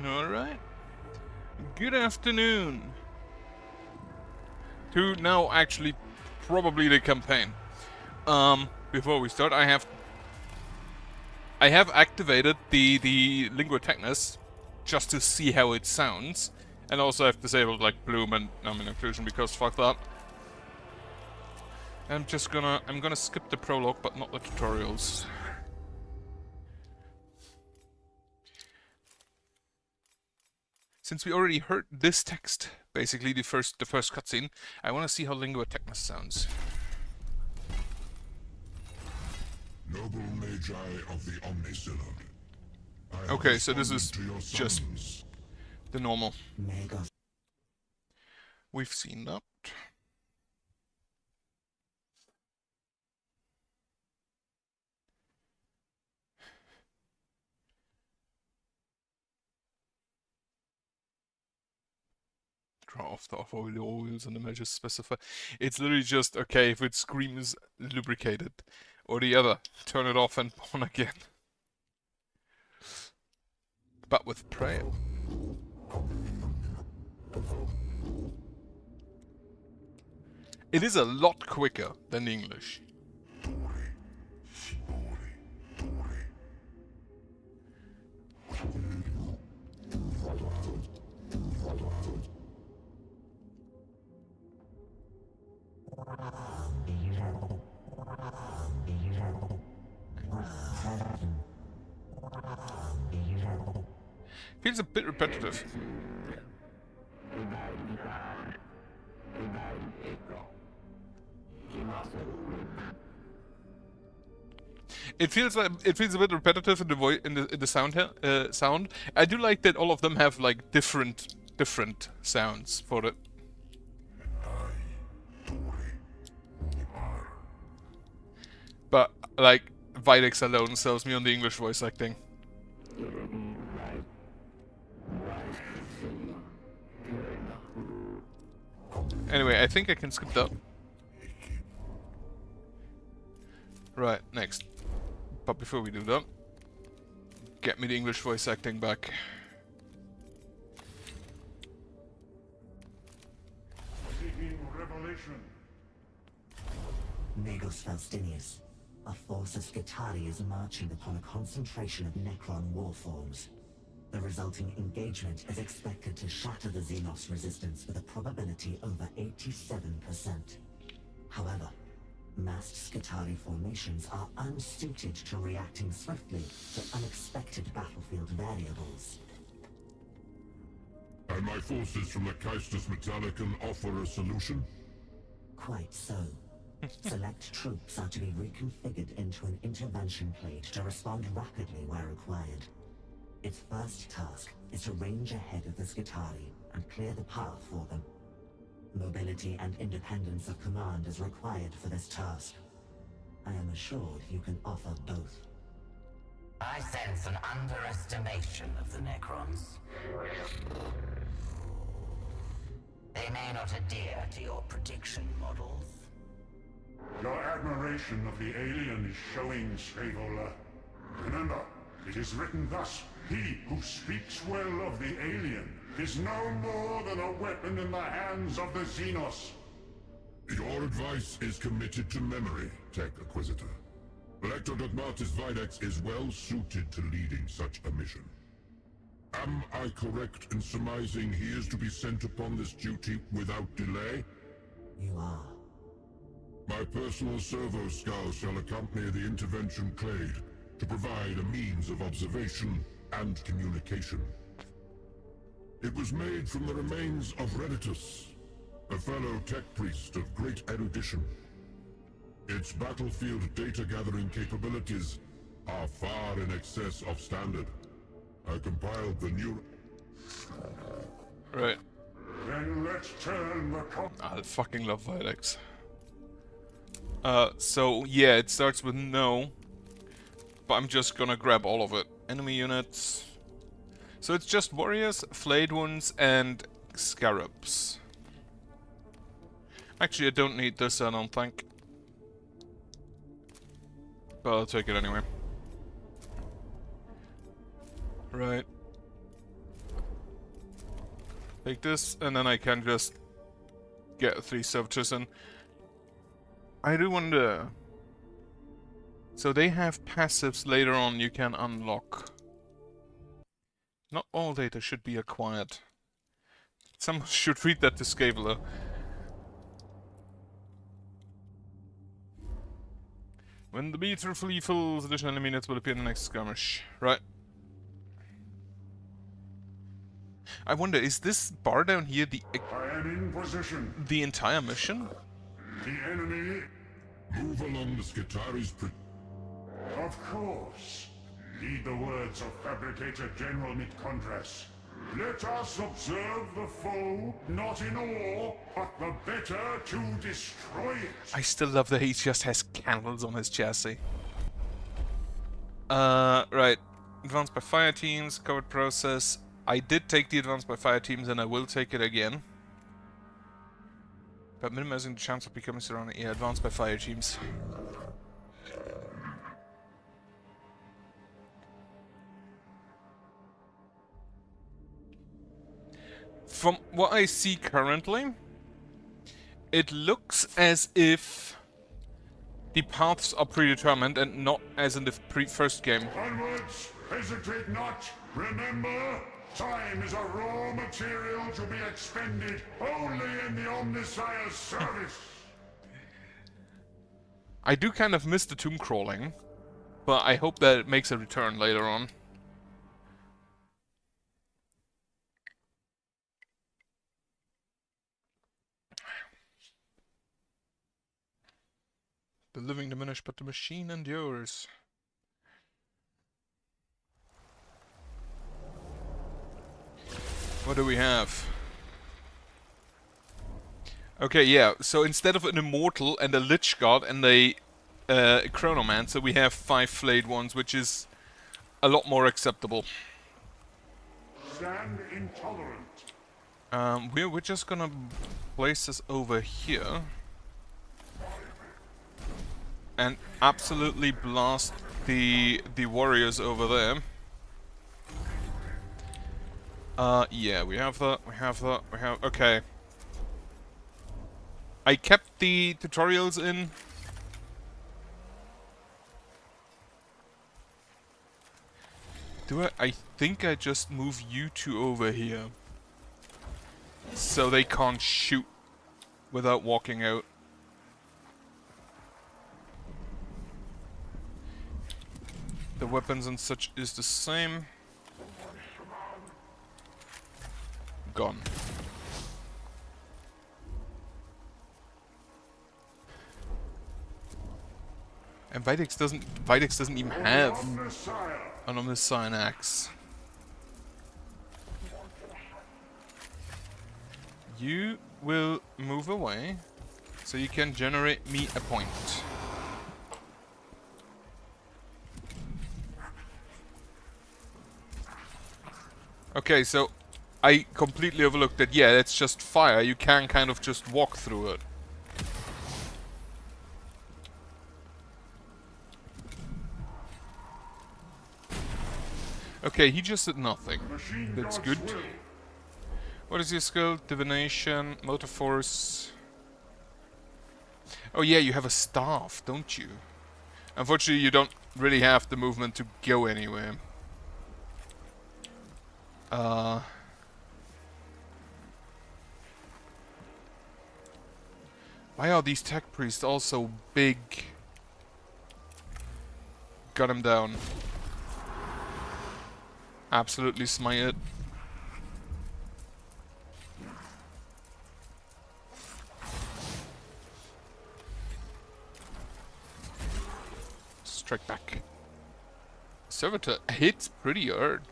Alright. Good afternoon. To now actually probably the campaign. Before we start, I have activated the lingua technis just to see how it sounds. And also I've disabled like bloom and inclusion because fuck that. I'm gonna skip the prologue but not the tutorials. Since we already heard this text, basically the first cutscene, I want to see how lingua technis sounds. Noble Magi of the Omnisylum. Okay, so this is just the normal. We've seen that. Draw off the oils and the measures specified. It's literally just, okay, if it screams lubricated. Or the other, turn it off and on again. But with prayer. It is a lot quicker than the English. Feels a bit repetitive. It feels a bit repetitive in the voice, in the sound here, sound. I do like that all of them have like different sounds for it. But like Videx alone sells me on the English voice acting. Anyway, I think I can skip that. Right, next. But before we do that, get me the English voice acting back. Seeking revelation. Magos Faustinius, a force of Skitarii is marching upon a concentration of Necron warforms. The resulting engagement is expected to shatter the Xenos resistance with a probability over 87%. However, massed Skitarii formations are unsuited to reacting swiftly to unexpected battlefield variables. And my forces from the Caestus Metallicum offer a solution? Quite so. Select troops are to be reconfigured into an intervention plate to respond rapidly where required. Its first task is to range ahead of the Skitarii and clear the path for them. Mobility and independence of command is required for this task. I am assured you can offer both. I sense an underestimation of the Necrons. They may not adhere to your prediction models. Your admiration of the alien is showing, Scaevola. Remember, it is written thus: he who speaks well of the alien is no more than a weapon in the hands of the Xenos. Your advice is committed to memory, Tech Acquisitor. Elector Dogmatis Videx is well suited to leading such a mission. Am I correct in surmising he is to be sent upon this duty without delay? You are. My personal servo scow shall accompany the intervention clade to provide a means of observation and communication. It was made from the remains of Redditus, a fellow tech priest of great erudition. Its battlefield data-gathering capabilities are far in excess of standard. I compiled the new... Right. Then let's turn the I fucking love Videx. So yeah, it starts with no. But I'm just gonna grab all of it. Enemy units. So it's just warriors, flayed ones, and scarabs. Actually, I don't need this, I don't think. But I'll take it anyway. Right. Take this, and then I can just get 3 servitors in. I do wonder... So they have passives later on you can unlock. Not all data should be acquired. Someone should read that to Scaveler. When the meter fully fills, additional enemy units will appear in the next skirmish. Right. I wonder, is this bar down here I am in position. the entire mission? The enemy, Move along the Skitari's of course. Heed the words of Fabricator General Mechanicus. Let us observe the foe, not in awe, but the better to destroy it. I still love that he just has candles on his chassis. Right. Advanced by fire teams, covered process. I did take the advanced by fire teams and I will take it again. But minimizing the chance of becoming surrounded. Yeah, advanced by fire teams. From what I see currently, it looks as if the paths are predetermined and not as in the first game. Onwards, hesitate not. Remember, time is a raw material to be expended only in the Omnissiah's service. I do kind of miss the tomb crawling, but I hope that it makes a return later on. The living diminish, but the machine endures. What do we have? Okay, yeah, so instead of an Immortal and a Lich God and a Chronomancer, we have 5 flayed ones, which is a lot more acceptable. Stand intolerant. We're just gonna place this over here. And absolutely blast the warriors over there. Yeah, we have that, okay. I kept the tutorials in. I think I just move you two over here. So they can't shoot without walking out. The weapons and such is the same. Gone. And Vitex doesn't even have an Omnissiah axe. You will move away so you can generate me a point. Okay, so I completely overlooked that. Yeah, it's just fire. You can kind of just walk through it. Okay, he just did nothing. That's good. What is your skill? Divination, motor force. Oh yeah, you have a staff, don't you? Unfortunately, you don't really have the movement to go anywhere. Why are these tech priests all so big? Got him down. Absolutely smite it. Strike back. Servitor hits pretty hard.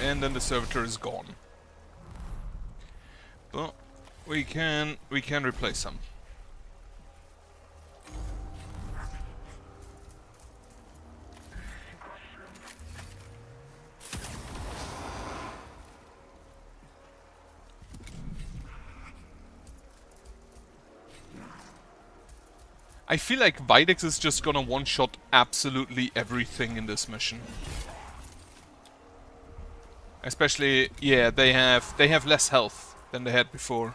And then the servitor is gone. But we can replace him. I feel like Videx is just gonna one-shot absolutely everything in this mission. Especially, yeah, they have less health than they had before.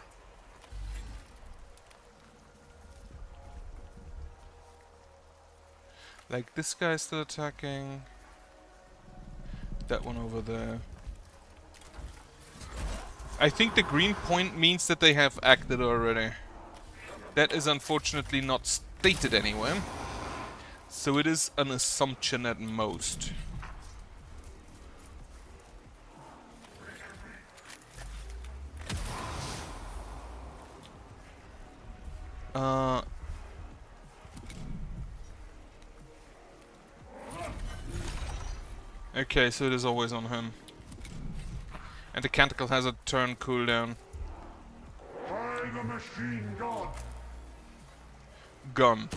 Like, this guy's still attacking. That one over there. I think the green point means that they have acted already. That is unfortunately not stated anywhere. So it is an assumption at most. Okay, so it is always on him. And the Canticle has a turn cooldown. By the machine god! Gun.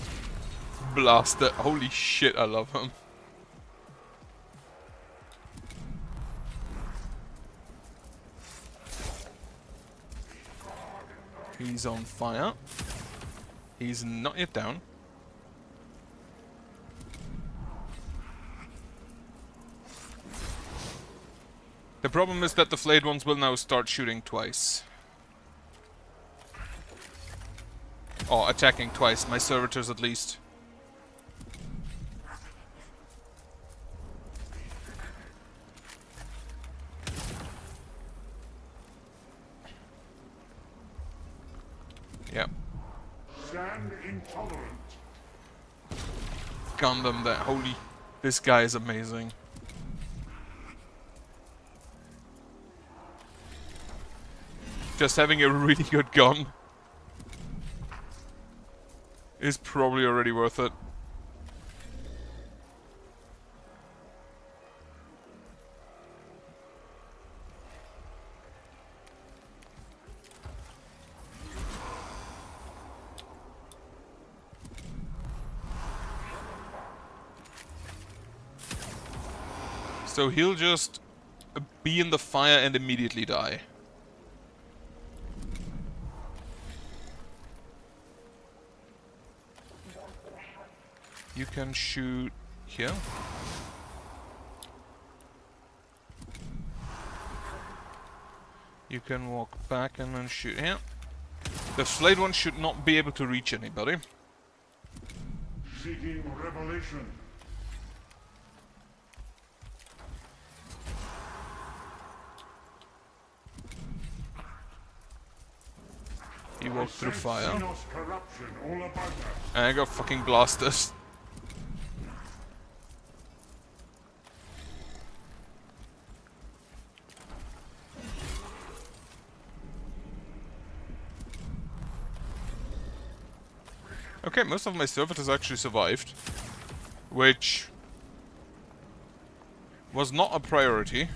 Blaster. Holy shit, I love him. He's on fire. He's not yet down. The problem is that the flayed ones will now start shooting twice. Oh, attacking twice, my servitors at least. Yep. Stand intolerant. Gun them there. Holy... This guy is amazing. Just having a really good gun is probably already worth it. So he'll just be in the fire and immediately die. You can shoot here. You can walk back and then shoot here. The flayed one should not be able to reach anybody. Seeking revelation. He walked through fire. Xenos corruption all about us. And I got fucking blasted. Okay, most of my servitors actually survived, which was not a priority.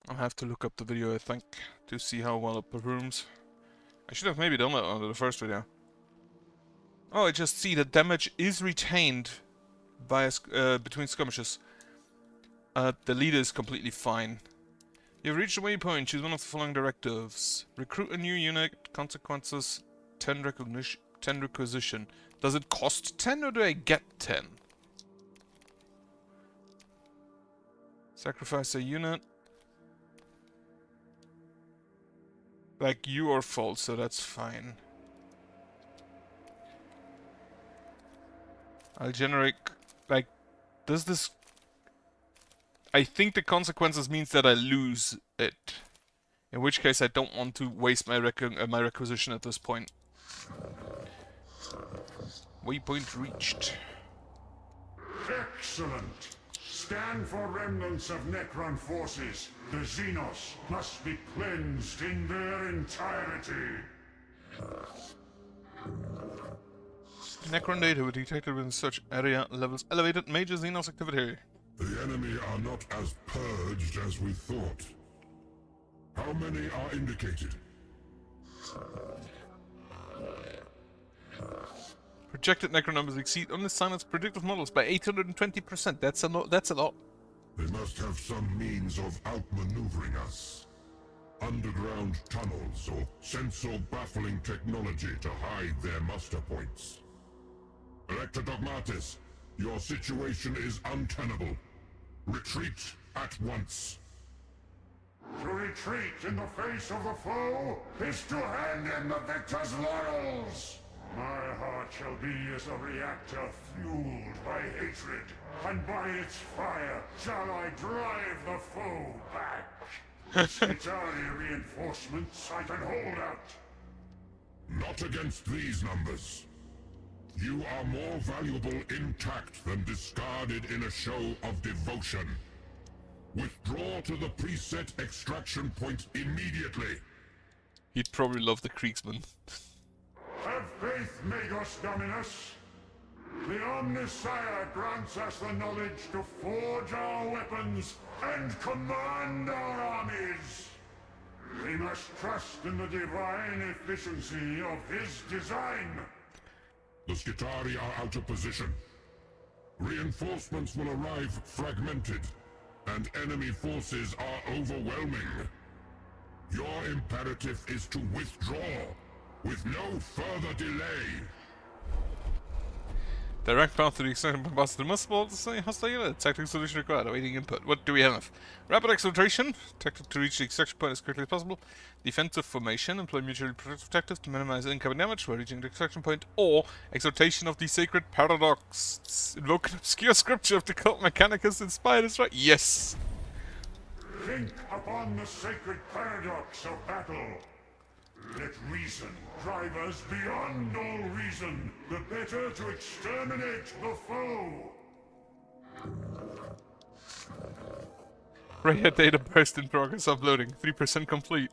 I'll have to look up the video, I think, to see how well it performs. I should have maybe done that under the first video. Oh, I just see the damage is retained by between skirmishes. The leader is completely fine. You've reached a waypoint. Choose one of the following directives. Recruit a new unit. Consequences 10 recognition, 10 requisition. Does it cost 10 or do I get 10? Sacrifice a unit. Like, you are false, so that's fine. I'll generate... Like, does this... I think the consequences means that I lose it. In which case I don't want to waste my my requisition at this point. Waypoint reached. Excellent. Stand for remnants of Necron forces. The Xenos must be cleansed in their entirety. Necron data were detected within such area levels elevated major Xenos activity. The enemy are not as purged as we thought. How many are indicated? Projected necro numbers exceed Omnissiah's predictive models by 820%. That's a lot. That's a lot. They must have some means of outmaneuvering us. Underground tunnels or sensor-baffling technology to hide their muster points. Elector Dogmatis, your situation is untenable. Retreat at once. To retreat in the face of the foe is to hand in the victor's laurels. My heart shall be as a reactor fueled by hatred, and by its fire shall I drive the foe back. Skitarii reinforcements I can hold out. Not against these numbers. You are more valuable intact than discarded in a show of devotion. Withdraw to the preset extraction point immediately. He'd probably love the Kriegsman. Have faith, Magos Dominus. The Omnissiah grants us the knowledge to forge our weapons and command our armies. We must trust in the divine efficiency of his design. The Skitarii are out of position. Reinforcements will arrive fragmented, and enemy forces are overwhelming. Your imperative is to withdraw, with no further delay. Direct path to the extraction point past the multiple hostile unit. Tactical solution required. Awaiting input. What do we have? Rapid exfiltration. Tactic to reach the extraction point as quickly as possible. Defensive formation. Employ mutually protective tactics to minimize incoming damage while reaching the extraction point. Or exhortation of the sacred paradox. Invoke an obscure scripture of the cult Mechanicus inspired us, right? Yes. Think upon the sacred paradox of battle. Let reason drive us beyond all reason, the better to exterminate the foe. Raya data burst in progress uploading. 3% complete.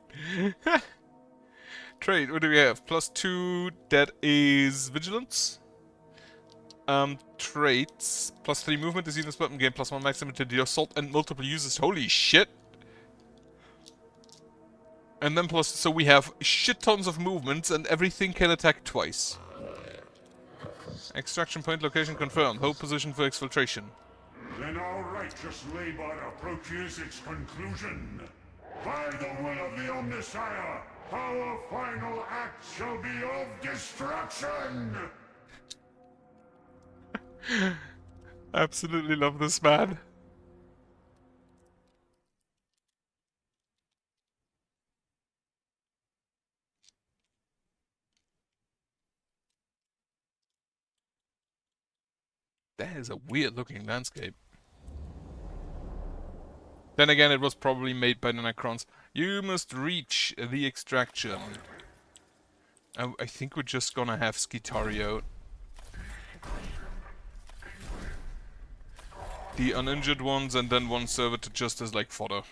Trade, what do we have? +2, that is vigilance. Traits. +3 movement is even spot in game, +1 maximum to the assault and multiple uses. Holy shit! And then plus, so we have shit tons of movements and everything can attack twice. Extraction point location confirmed. Hold position for exfiltration. Then our righteous labor approaches its conclusion. By the will of the Omnissiah, our final act shall be of destruction! Absolutely love this man. That is a weird looking landscape. Then again, it was probably made by the Necrons. You must reach the extraction. I think we're just gonna have Skitarii out. The uninjured ones and then one servitor just as like fodder.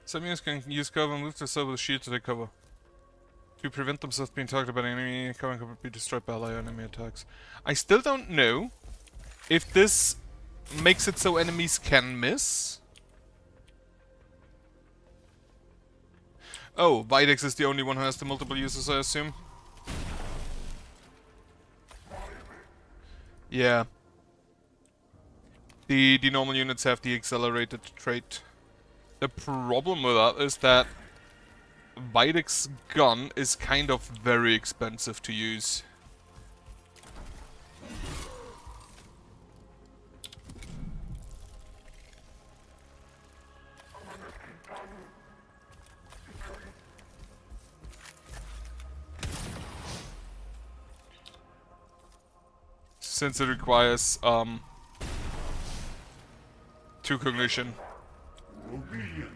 Some units can use cover and move to serve with a shield to take cover. To prevent themselves being targeted by an enemy, cover could be destroyed by ally enemy attacks. I still don't know if this makes it so enemies can miss. Oh, Videx is the only one who has the multiple uses, I assume. Yeah. The normal units have the accelerated trait. The problem with that is that Videx's gun is kind of very expensive to use. Since it requires 2 cognition. Obedience.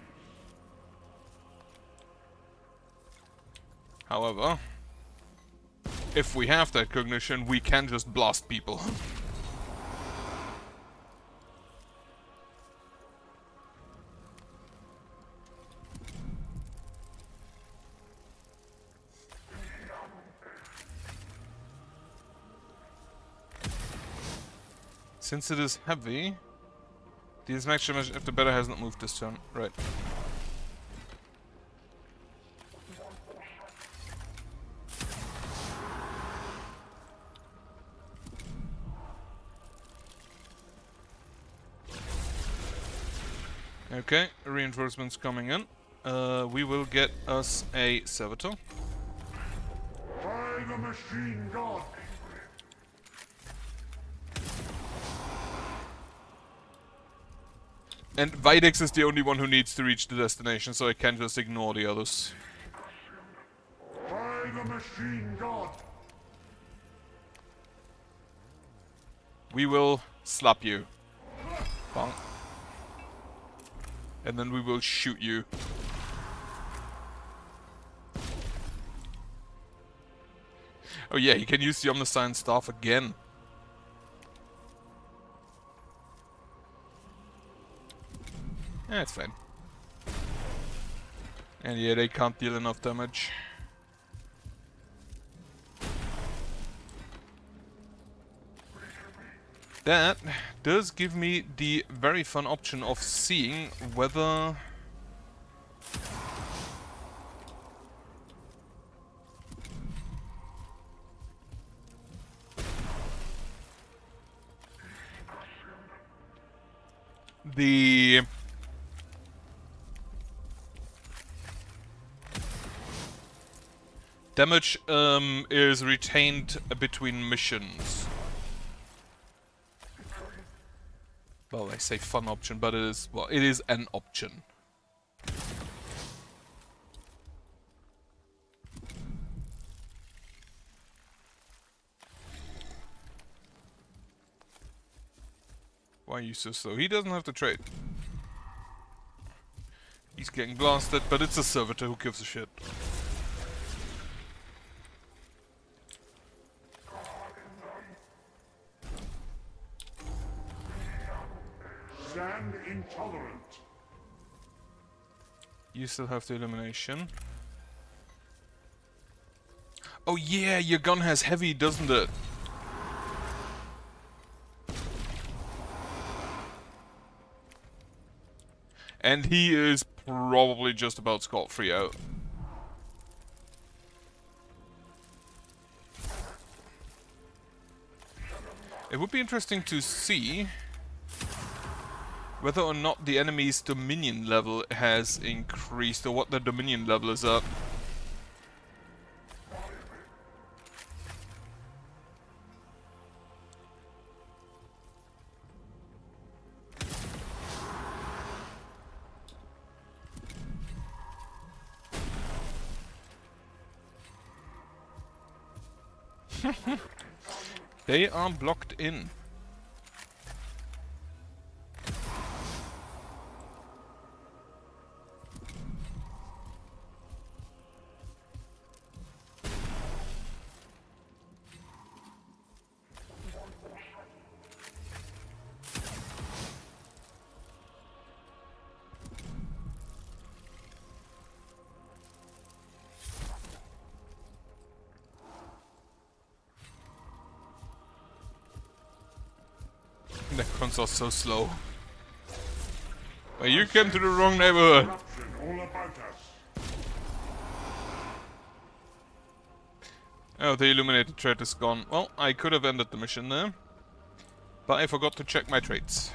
However, if we have that cognition, we can just blast people. Since it is heavy, this max damage if the better has not moved this turn. Right. Okay, reinforcements coming in. We will get us a servitor. By the machine god! And Videx is the only one who needs to reach the destination, so I can just ignore the others. By the machine god! We will slap you. Bonk. And then we will shoot you. Oh yeah, you can use the Omniscient Staff again. That's fine. And yeah, they can't deal enough damage. That does give me the very fun option of seeing whether... the... damage is retained between missions. Well, I say fun option, but it is, well, it is an option. Why are you so slow? He doesn't have to trade. He's getting blasted, but it's a servitor, who gives a shit. Stand intolerant. You still have the illumination. Oh yeah, your gun has heavy, doesn't it? And he is probably just about scot-free out. It would be interesting to see whether or not the enemy's dominion level has increased, or what the dominion level is at. They are blocked in. Necrons are so slow. Well, you came to the wrong neighborhood. Corruption all about us. Oh, the illuminated trait is gone. Well, I could have ended the mission there, but I forgot to check my traits.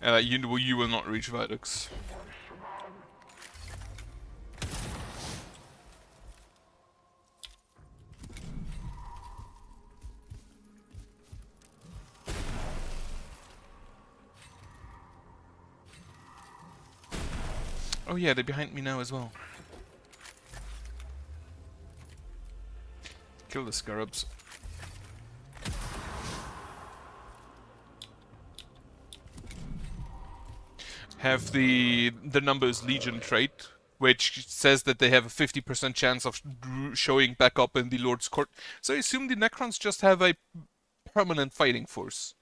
You will not reach Videx. Oh yeah, they're behind me now as well. Kill the scarabs. Have the numbers Legion trait, which says that they have a 50% chance of showing back up in the Lord's Court. So I assume the Necrons just have a permanent fighting force.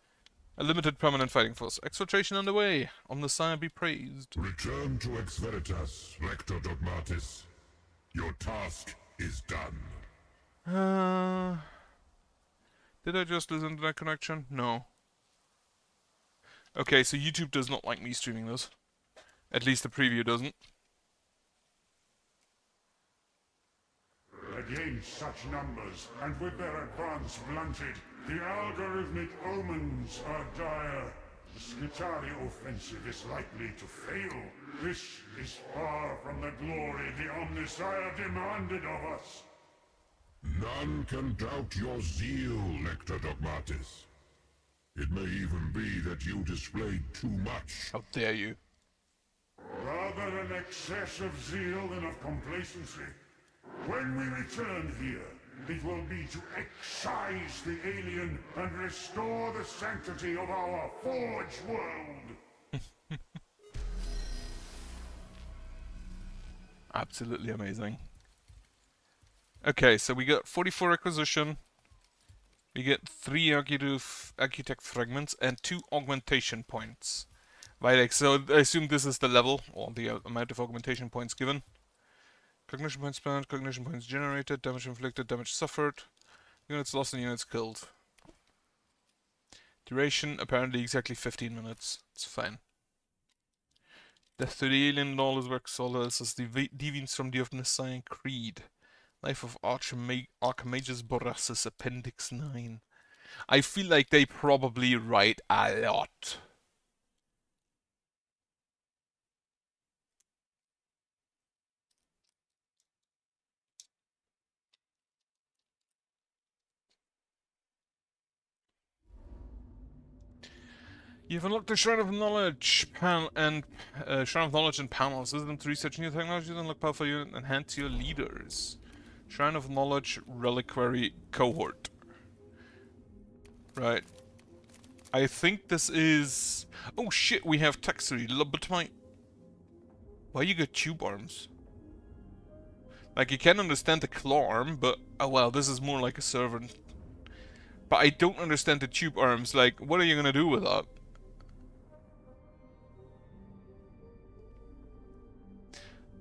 A limited permanent fighting force. Exfiltration underway. Omniscient be praised. Return to Ex Veritas, Rector Dogmatis. Your task is done. Did I just lose internet connection? No. Okay, so YouTube does not like me streaming this. At least the preview doesn't. Against such numbers, and with their advance blunted, the algorithmic omens are dire. The Skitari offensive is likely to fail. This is far from the glory the Omnissiah demanded of us. None can doubt your zeal, Lector Dogmatis. It may even be that you displayed too much. How dare you? Rather an excess of zeal than of complacency. When we return here, it will be to excise the alien and restore the sanctity of our forged world. Absolutely amazing. Okay, so we got 44 acquisition. We get 3 architect fragments and 2 augmentation points. Right, so I assume this is the level, or the amount of augmentation points given. Cognition points spent, cognition points generated, damage inflicted, damage suffered, units lost and units killed. Duration, apparently exactly 15 minutes. It's fine. Death to the alien, lawless work solace as the deviants from the Omnissiah Creed. Life of Archimagus Borassus, Appendix 9. I feel like they probably write a lot. You've unlocked the Shrine of Knowledge and panels. Use them to research new technologies and unlock powerful units and enhance your leaders. Shrine of Knowledge Reliquary Cohort. Right. I think this is... Oh shit, we have Texery. Lobotomite. Why you got tube arms? Like, you can understand the claw arm, but... Oh well, this is more like a servant. But I don't understand the tube arms. Like, what are you gonna do with that?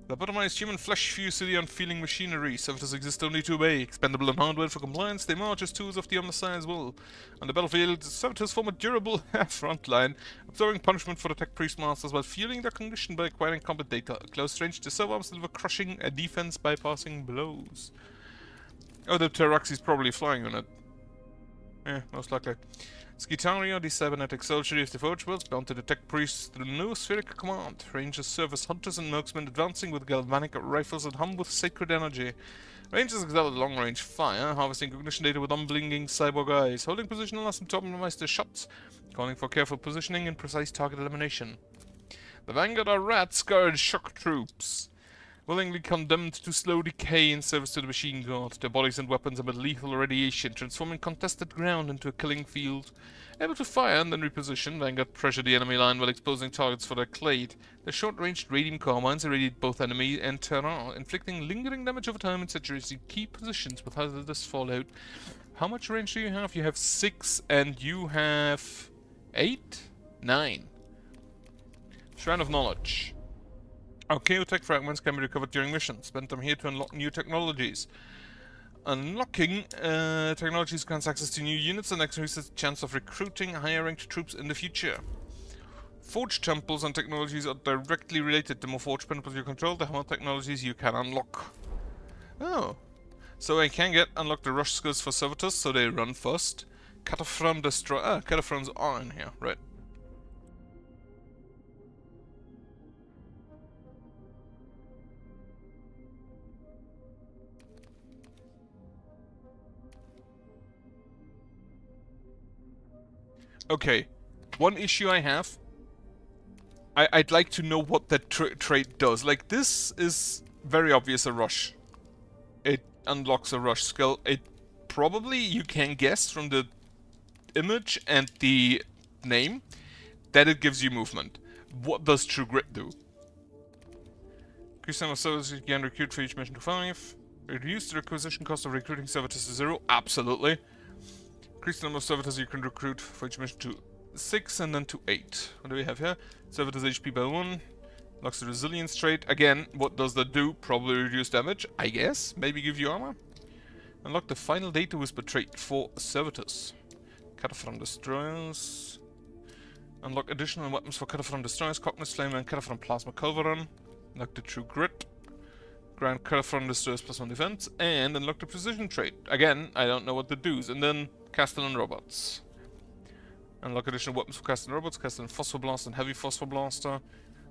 Lobotomized human flesh fused to the unfeeling machinery. Servitors exist only to obey. Expendable in hardware for compliance, they march as tools of the Omnissiah's will. On the battlefield, servitors form a durable front line, absorbing punishment for the tech priest masters while fueling their condition by acquiring combat data. Close range to serve arms deliver crushing a defense bypassing blows. Oh, the Pteroxy's probably flying on it. Yeah, most likely. Skitaria, the cybernetic soldiery of the Forge Worlds, bound to the tech priests through the new spheric command. Rangers serve as hunters and marksmen, advancing with galvanic rifles and hum with sacred energy. Rangers excel at long-range fire, harvesting cognition data with unblinking cyborg eyes, holding position allows them to optimize their shots, calling for careful positioning and precise target elimination. The Vanguard are rat-scarred shock troops, willingly condemned to slow decay in service to the machine guard. Their bodies and weapons emit lethal radiation, transforming contested ground into a killing field. Able to fire and then reposition, Vanguard pressure the enemy line while exposing targets for their clade. Their short-ranged radium carbines irradiate both enemy and terrain, inflicting lingering damage over time and saturating key positions with hazardous fallout. How much range do you have? You have 6 and you have 8? 9. Shrine of Knowledge. Archaeotech fragments can be recovered during missions. Spend them here to unlock new technologies. Unlocking technologies grants access to new units and increases the chance of recruiting higher ranked troops in the future. Forge temples and technologies are directly related. The more forge temples you control, the more technologies you can unlock. Oh. So I can unlock the rush skills for servitors, so they run first. Cataphrone destroy. Cataphrones are in here, right. Okay, one issue I have, I'd like to know what that trait does. Like, this is very obvious a rush. It unlocks a rush skill. It probably, you can guess from the image and the name, that it gives you movement. What does True Grit do? Increase number of services you can recruit for each mission to 5. Reduce the requisition cost of recruiting servitors to 0. Absolutely. Increase the number of servitors you can recruit for each mission to 6 and then to 8. What do we have here? Servitors HP by 1. Unlocks the resilience trait. Again, what does that do? Probably reduce damage, I guess. Maybe give you armor. Unlock the final data whisper trait for servitors. Cataphrone destroyers. Unlock additional weapons for Cataphrone destroyers, Cognis Flamer and Cataphrone Plasma Culveron. Unlock the True Grit. Grant Cataphrone destroyers +1 defense. And unlock the Precision trait. Again, I don't know what to do. And then Castellan Robots. Unlock additional weapons for Castellan Robots, Castellan Phosphor Blast and Heavy Phosphor Blaster.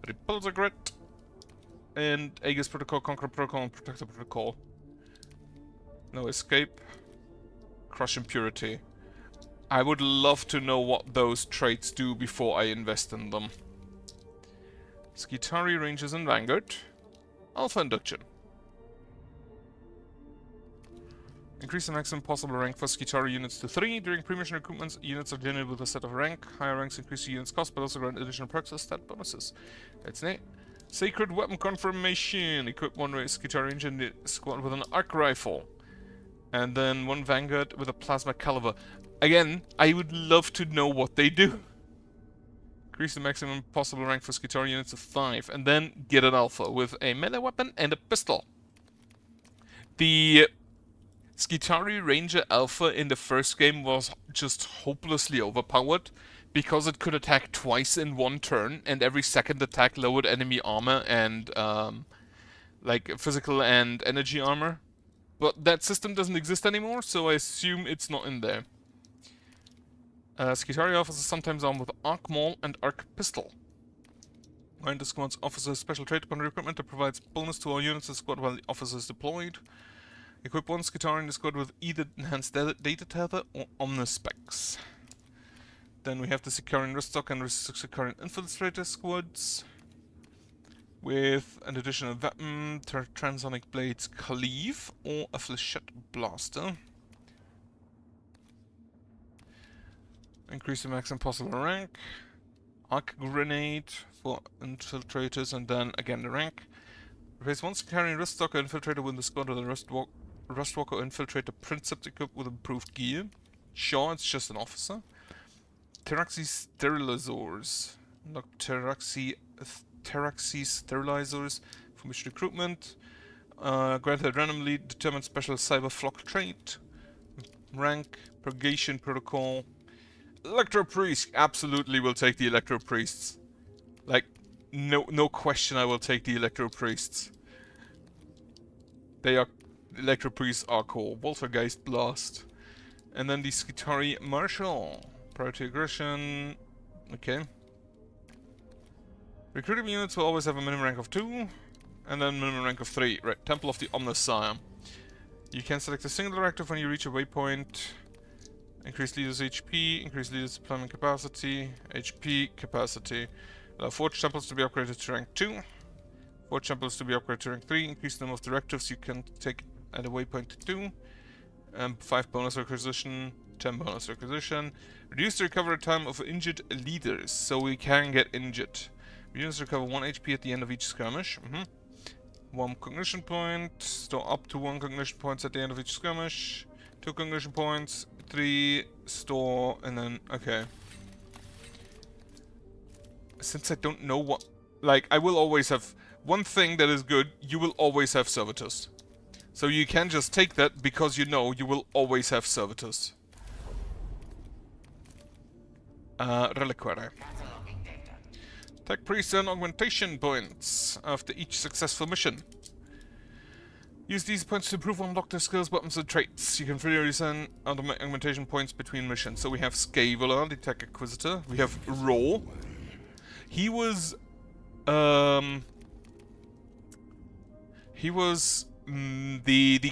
Repulsor Grit. And Aegis Protocol, Conqueror Protocol, and Protector Protocol. No escape. Crush Impurity. I would love to know what those traits do before I invest in them. Skitari Rangers and Vanguard. Alpha Induction. Increase the maximum possible rank for Skitari units to 3. During pre-mission recruitments, units are generated with a set of rank. Higher ranks increase the unit's cost, but also grant additional perks as stat bonuses. That's neat. Sacred Weapon Confirmation. Equip one Skitari Ranger in the squad with an arc rifle. And then one Vanguard with a plasma caliber. Again, I would love to know what they do. Increase the maximum possible rank for Skitari units to 5. And then get an alpha with a melee weapon and a pistol. The Skitari Ranger Alpha in the first game was just hopelessly overpowered because it could attack twice in one turn, and every second attack lowered enemy armor and like physical and energy armor. But that system doesn't exist anymore, so I assume it's not in there. Skitari officers sometimes armed with Arc Maul and Arc Pistol. Grant the squad's officer special trait upon recruitment that provides bonus to all units of the squad while the officer is deployed. Equip one Skitari in the squad with either Enhanced Data Tether or Omnispecs. Then we have the Sicarian Ruststock and Sicarian Infiltrator squads. With an additional weapon, Transonic Blades Cleave or a Flechette Blaster. Increase the maximum possible rank. Arc Grenade for Infiltrators and then again the rank. Replace one Sicarian Ruststock or Infiltrator with the squad with a Rustwalker Infiltrator Princeps equipped with improved gear. Sure, it's just an officer. Teraxi Sterilizers. Unlock Teraxi Sterilizers for mission recruitment. Granted randomly determined special cyber flock trait. Rank, Purgation Protocol. Electro Priest, absolutely will take the Electro Priests. Like, no question I will take the Electro Priests. Electro Priests are cool. Voltergeist Blast. And then the Skitari Marshal. Priority Aggression. Okay. Recruiting units will always have a minimum rank of 2. And then minimum rank of 3. Right, Temple of the Omnissiah. You can select a single directive when you reach a waypoint. Increase leaders' HP, increase leaders' deployment capacity, HP capacity. Allow Forge Temples to be upgraded to rank 2. Forge Temples to be upgraded to rank 3. Increase the number of directives you can take at a waypoint to 2. 5 bonus requisition, 10 bonus requisition. Reduce the recovery time of injured leaders, so we can get injured. Units recover 1 HP at the end of each skirmish. 1 cognition point, store up to 1 cognition points at the end of each skirmish. 2 cognition points, 3 store, and then, okay. Since I don't know what, like, I will always have, one thing that is good, you will always have Servitors. So you can just take that because you know you will always have Servitors. Reliquary. Tech Priest and Augmentation points after each successful mission. Use these points to improve or unlock their skills, weapons, and traits. You can freely assign augmentation points between missions. So we have Scaveler, the Tech Acquisitor. We have Raw. He was the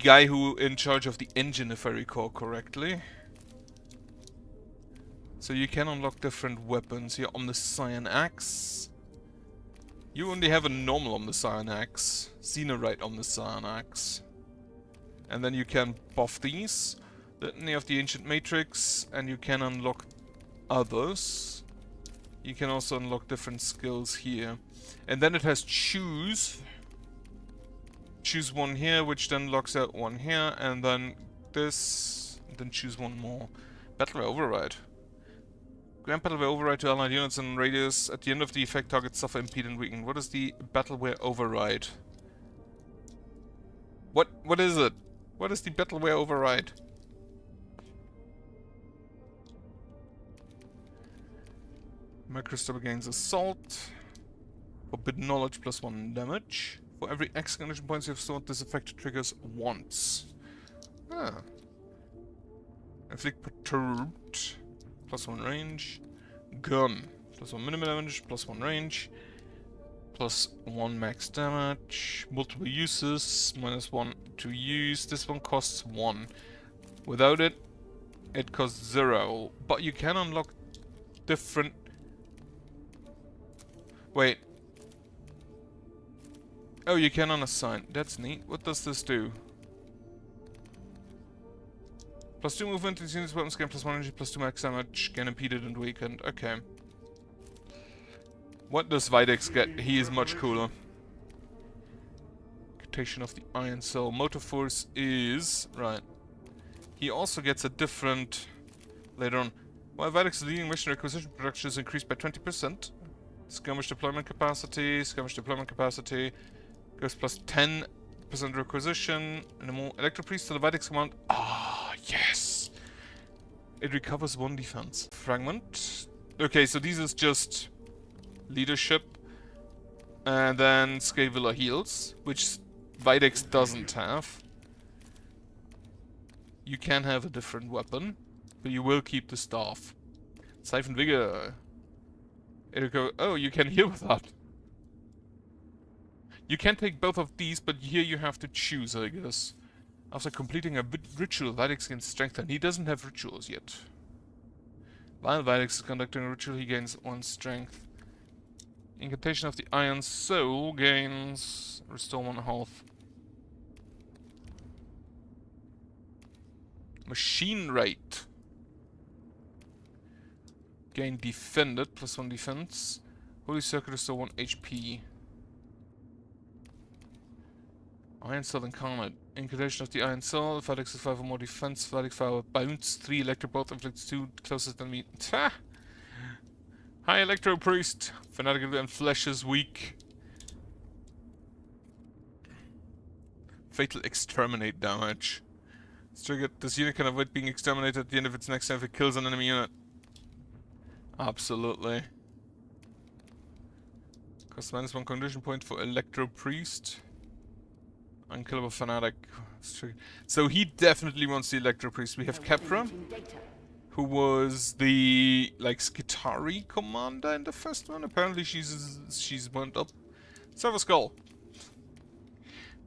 guy who in charge of the engine, if I recall correctly. So you can unlock different weapons here. Omnissiah Axe. You only have a normal Omnissiah Axe. Xenorite Omnissiah Axe. And then you can buff these. Litany of the Ancient Matrix. And you can unlock others. You can also unlock different skills here. And then it has Choose. Choose one here, which then locks out one here. And then this. And then choose one more. Battleware Override. Grant Battleware Override to allied units in radius. At the end of the effect, targets suffer, impede, and weaken. What is the Battleware Override? What is it? What is the Battleware Override? Mechanicus gains Assault. Forbidden Knowledge +1 damage. For every X condition points you have stored, this effect triggers once. Ah. Inflict Perturbed. +1 range. Gun. +1 minimum damage, +1 range. +1 max damage. Multiple uses. -1 to use. This one costs 1. Without it, it costs 0. But you can unlock different... Wait. Oh, you can unassign. That's neat. What does this do? +2 movement, these units weapons gain +1 energy, +2 max damage, gain impeded and weakened. Okay. What does Videx get? He is much cooler. Mutation of the Iron Soul. Motor Force is... Right. He also gets a different... Later on. While Videx's leading mission requisition production is increased by 20%. Skirmish deployment capacity, goes +10% requisition, and a more Electro Priest to the Videx command. Ah, yes! It recovers 1 defense. Fragment. Okay, so this is just leadership. And then Scavilla heals, which Videx doesn't have. You can have a different weapon, but you will keep the staff. Siphon Vigor. It'll go... Oh, you can heal with that. You can take both of these, but here you have to choose, I guess. After completing a ritual, Videx gains strength, and he doesn't have rituals yet. While Videx is conducting a ritual, he gains 1 strength. Incantation of the Iron Soul gains... Restore 1 health. Machine Rate. Gain Defended, +1 defense. Holy Circuit, restore 1 HP. Iron Soul Incarnate. Incantation of the Iron Soul. Videx is 5 or more defense. Videx Fire Bounce 3. Electro Bolt inflicts 2 closest enemy. Ta! Hi, Electro Priest. Fanatical and Flesh is weak. Fatal Exterminate damage. It's triggered. This unit can avoid being exterminated at the end of its next turn if it kills an enemy unit. Absolutely. Costs -1 condition point for Electro Priest. Unkillable Fanatic. So he definitely wants the Electro Priest. We have Kepra, who was the, like, Skitari commander in the first one. Apparently she's went up. Silver Skull.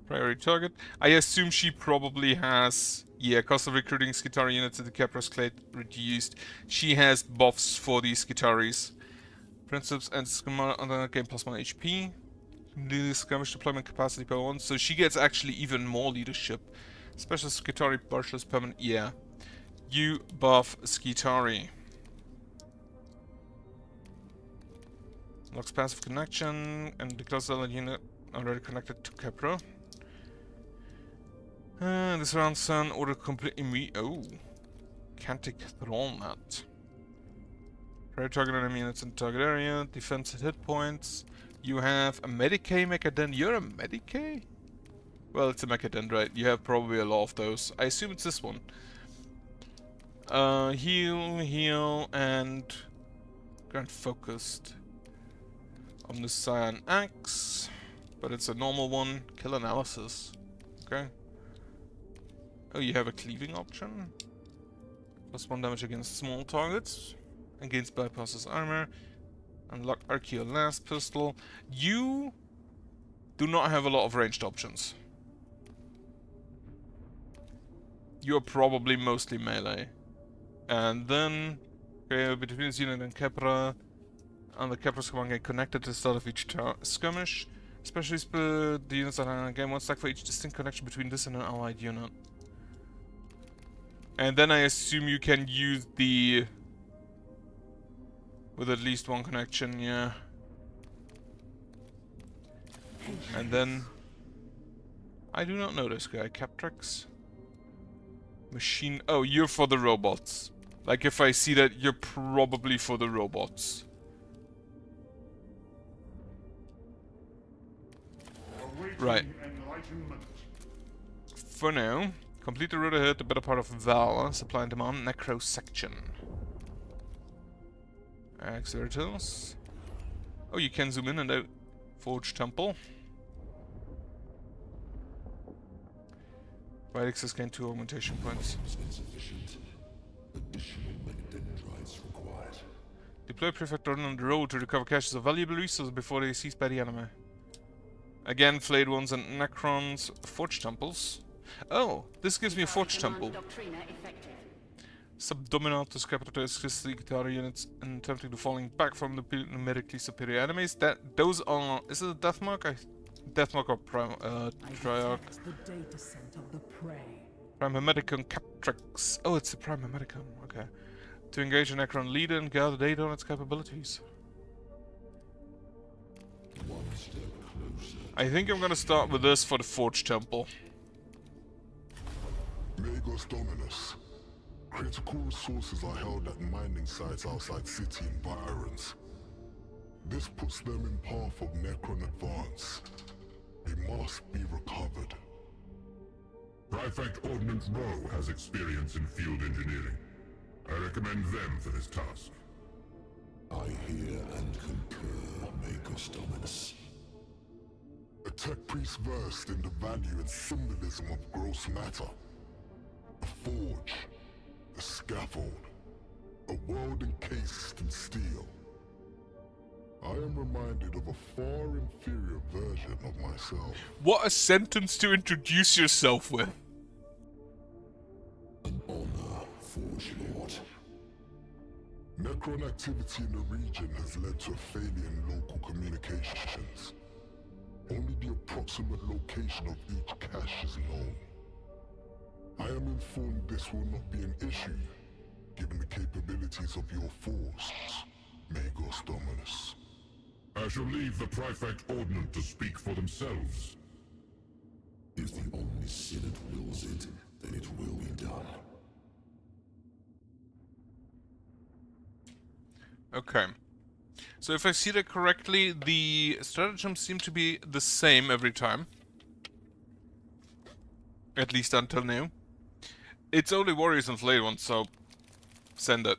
Priority target. I assume she probably has... Yeah, cost of recruiting Skitari units in the Kepra's clade reduced. She has buffs for these Skitaris. Principles and Skimmer on the game +1 HP. The skirmish deployment capacity per 1. So she gets actually even more leadership. Special Skitari partials permanent. Yeah. You buff Skitari. Locks passive connection and the close element unit already connected to Kepra. This round Sun order complete oh. Cantic Thrall Nut. Prior target enemy units in target area, defense and hit points. You have a Medicae Mechadend. You're a Medicae? Well, it's a Mechadend, right? You have probably a lot of those. I assume it's this one. Heal, and grant focused. Omnis Cyan Axe. But it's a normal one. Kill analysis. Okay. Oh, you have a cleaving option. +1 damage against small targets. Against bypasses armor. Unlock Archeo Last Pistol. You do not have a lot of ranged options. You're probably mostly melee. And then, okay, between this unit and Kepra, and the Kepra's command get connected to the start of each skirmish. Especially the units that are in the game, 1 stack for each distinct connection between this and an allied unit. And then I assume you can use the... with at least 1 connection, yeah. And then... I do not know this guy. Captrix? Machine... Oh, you're for the robots. Like, if I see that, you're probably for the robots. Right. For now, complete the road ahead, the better part of Val, supply and demand, Necro Section. Accelerators. Oh, you can zoom in and out. Forge Temple. Right access gain 2 augmentation points. Insufficient. Additional mech-dendrites required. Deploy Prefect on the road to recover caches of valuable resources before they are seized by the enemy. Again, Flayed Ones and Necrons. Forge Temples. Oh, this gives me a Forge Temple. Subdominatus Capitatus Christi guitar units and attempting to falling back from the numerically superior enemies. Those are... Is it a Deathmark? Deathmark or Triarch? The data set of the prey. Primameticon Captrix. Oh, it's the Primameticon. Okay. To engage a Necron leader and gather data on its capabilities. One step closer. I think I'm gonna start with this for the Forge Temple. Magos Dominus. Critical resources are held at mining sites outside city environs. This puts them in path of Necron advance. They must be recovered. Prefect Ordnance Row has experience in field engineering. I recommend them for this task. I hear and concur, Magos Dominus. A tech priest versed in the value and symbolism of gross matter. A forge. A scaffold. A world encased in steel. I am reminded of a far inferior version of myself. What a sentence to introduce yourself with. An honor, Forge Lord. Necron activity in the region has led to a failure in local communications. Only the approximate location of each cache is known. I am informed this will not be an issue, given the capabilities of your force, Magos Dominus. I shall leave the Prefect Ordnance to speak for themselves. If the Omniscient wills it, then it will be done. Okay. So if I see that correctly, the stratagems seem to be the same every time. At least until now. It's only warriors and flayed ones, so send it.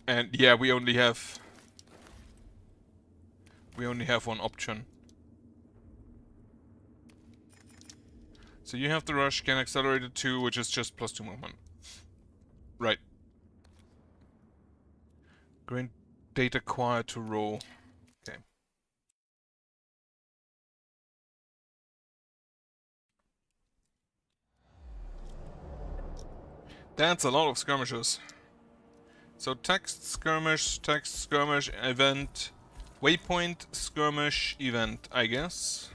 And yeah, we only have one option. So you have the rush, can accelerate it 2, which is just +2 movement. Right. Grant data acquired to roll. Okay. That's a lot of skirmishes. So text, skirmish, event, waypoint, skirmish, event, I guess.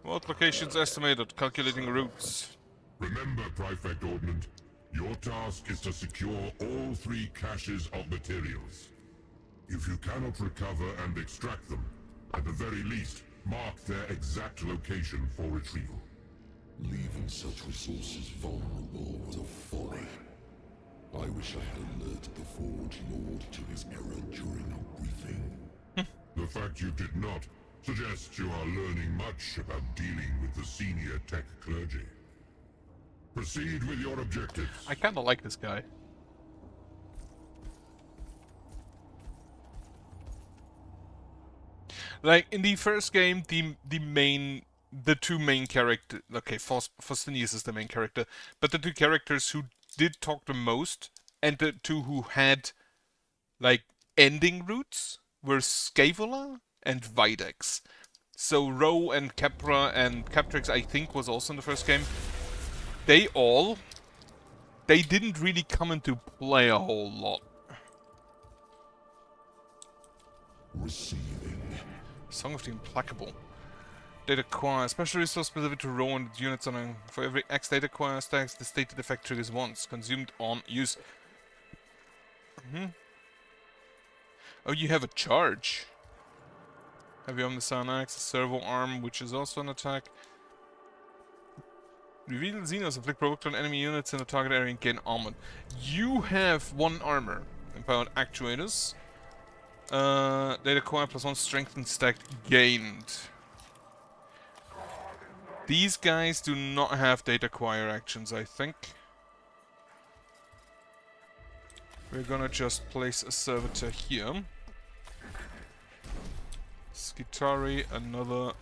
What locations estimated? Calculating routes. Remember, Prefect Ordnance, your task is to secure all 3 caches of materials. If you cannot recover and extract them, at the very least, mark their exact location for retrieval. Leaving such resources vulnerable was a folly. I wish I had alerted the Forge Lord to his error during our briefing. The fact you did not suggests you are learning much about dealing with the senior tech clergy. Proceed with your objectives. I kinda like this guy. Like, in the first game, the 2 main characters... Okay, Faustinius is the main character, but the 2 characters who did talk the most, and the 2 who had, like, ending routes, were Scaevola and Videx. So Roe and Capra and Captrix, I think, was also in the first game. They didn't really come into play a whole lot. Receiving. Song of the Implacable. Data acquire. Special resource specific to Row and units on a... For every X data acquire stacks, the stated effect triggers once. Consumed on use. Oh, you have a charge. Heavy Omnisan Axe, a servo arm, which is also an attack. Reveal Xenos, inflict provoke on enemy units in the target area and gain armor. You have 1 armor. Empowered actuators. Data acquire +1 strength and stack gained. These guys do not have data acquire actions, I think. We're gonna just place a servitor here. Skitari, another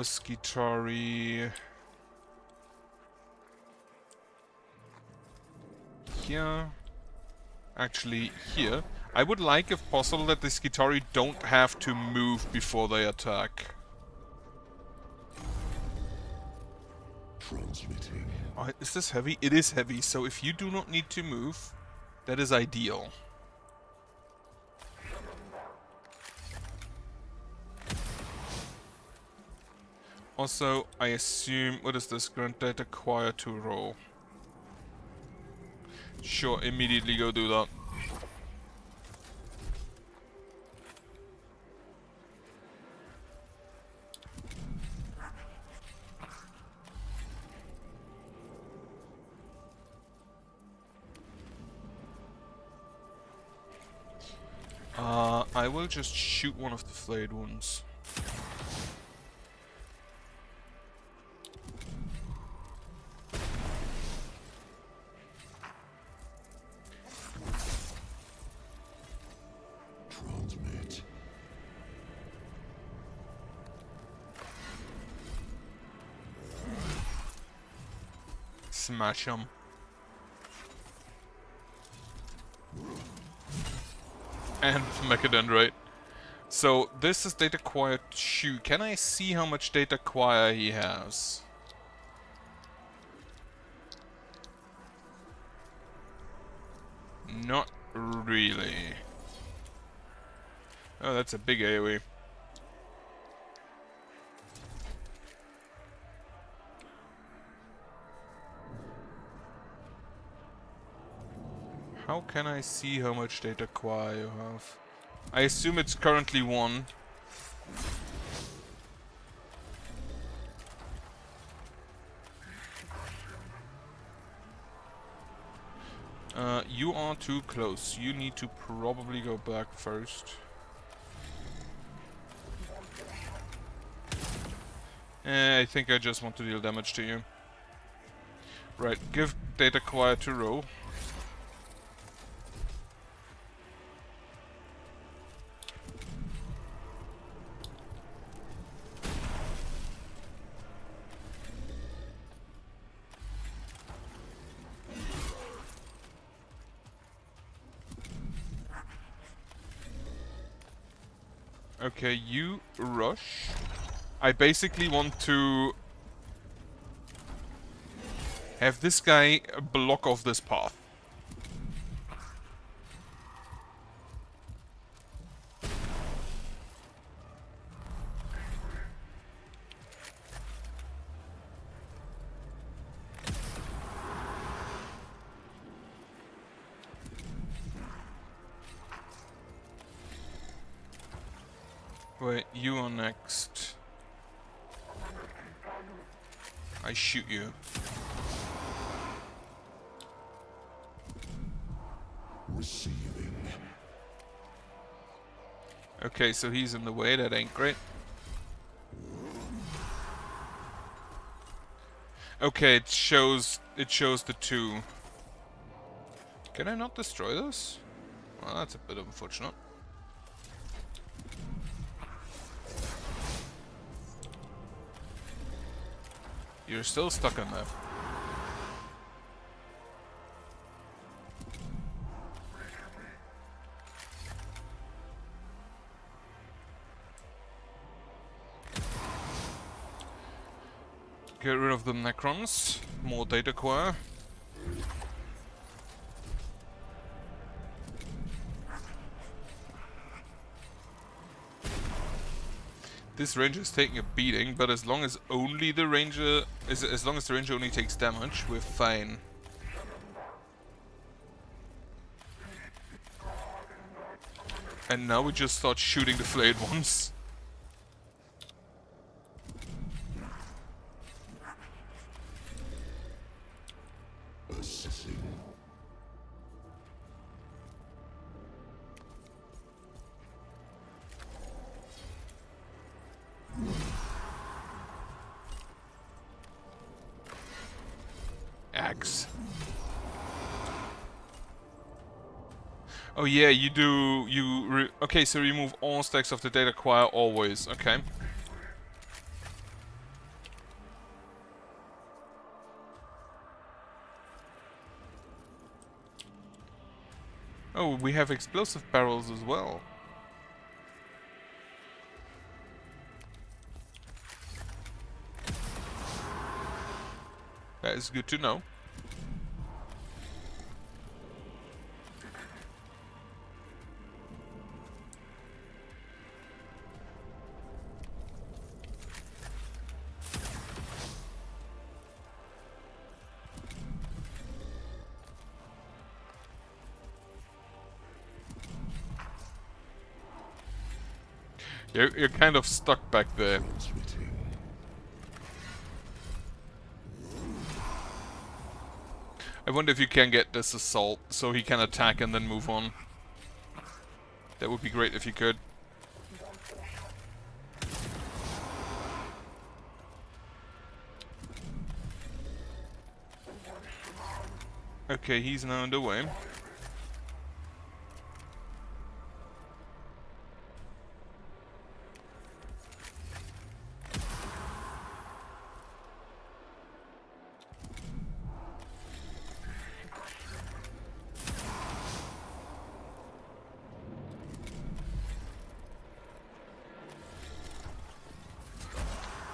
Skitari here. Actually, here. I would like, if possible, that the Skitari don't have to move before they attack. Transmitting. Oh, is this heavy? It is heavy, so if you do not need to move, that is ideal. Also, I assume... What is this? Grant data acquire to roll. Sure, immediately go do that. I will just shoot one of the flayed ones. Transmit. Smash him. And Mechadendrite. So this is data acquired shoot. Can I see how much data acquire he has? Not really. Oh, that's a big AoE. How can I see how much data acquire you have? I assume it's currently 1. You are too close. You need to probably go back first. I think I just want to deal damage to you. Right, give data acquire to row. Okay, you rush. I basically want to have this guy block off this path. Wait, you are next. I shoot you. Receiving. Okay, so he's in the way, that ain't great. Okay, it shows the 2. Can I not destroy this? Well, that's a bit unfortunate. You're still stuck in there. Get rid of the Necrons. More data core. This ranger is taking a beating, but as long as only the ranger as long as the ranger only takes damage, we're fine. And now we just start shooting the flayed ones. Assessing. Axe. Oh yeah, you do. Okay, so remove all stacks of the data acquire always. Okay. Oh, we have explosive barrels as well. That is good to know. You're kind of stuck back there. I wonder if you can get this assault so he can attack and then move on. That would be great if you could. Okay, he's now underway.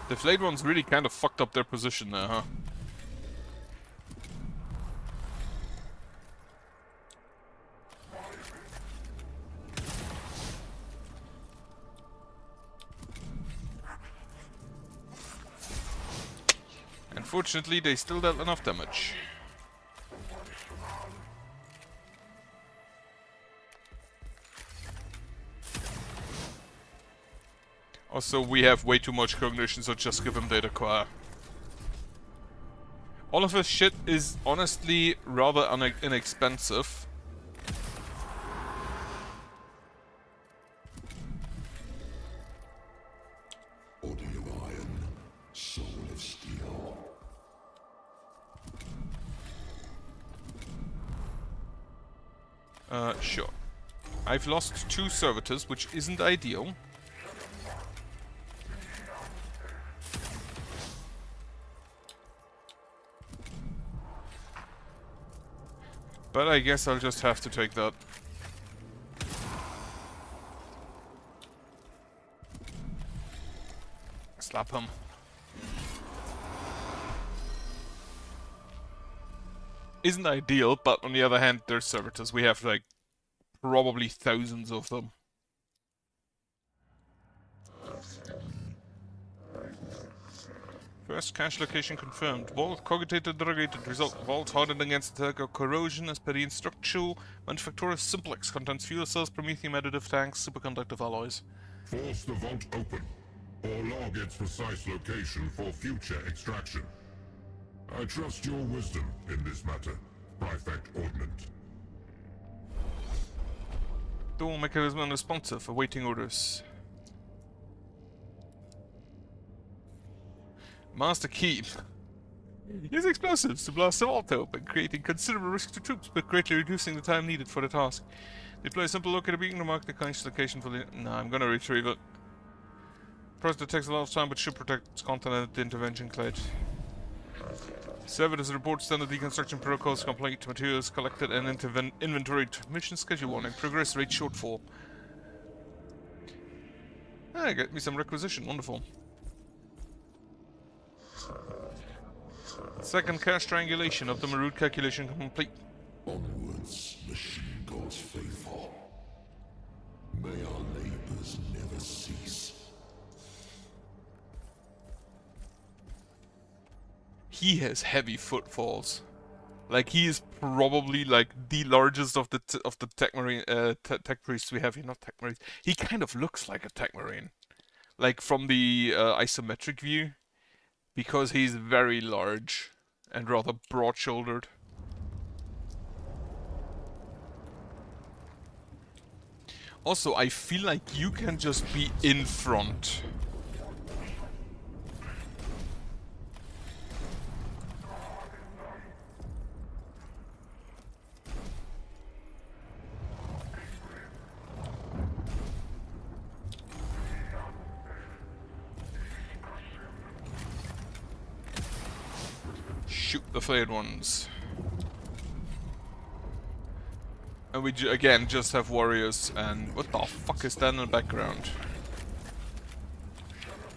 The flayed ones really kind of fucked up their position there, huh? Unfortunately, they still dealt enough damage. Also, we have way too much cognition, so just give him data acquire. All of this shit is honestly rather inexpensive. Body of iron, soul of steel. Sure. I've lost 2 servitors, which isn't ideal. But I guess I'll just have to take that. Slap him. Isn't ideal, but on the other hand, they're servitors. We have like probably thousands of them. First cache location confirmed. Vault cogitated derogated. Result: vault hardened against attack or corrosion as per the instructional. Manufacturer simplex contains fuel cells, promethium additive tanks, superconductive alloys. Force the vault open, or log its precise location for future extraction. I trust your wisdom in this matter, Prefect Ordnant. Door mechanism unresponsive, awaiting orders. Master Key. Use explosives to blast the vault open, creating considerable risk to troops, but greatly reducing the time needed for the task. Deploy a simple locator beacon to mark the cache location for the... No, I'm gonna retrieve it. Process takes a lot of time, but should protect its content at the intervention clade. Servitors report standard deconstruction protocols, complete materials collected and inventoried. Mission schedule warning, progress rate shortfall. Ah, get me some requisition, wonderful. Second cache triangulation of the route calculation complete. Onwards, machine gods faithful. May our labors never cease. He has heavy footfalls. Like, he is probably like the largest of the tech marine tech priests we have here. Not tech marines. He kind of looks like a tech marine, like from the isometric view, because he's very large and rather broad-shouldered. Also, I feel like you can just be in front. shoot the flayed ones. And we again just have warriors and... What the fuck is that in the background?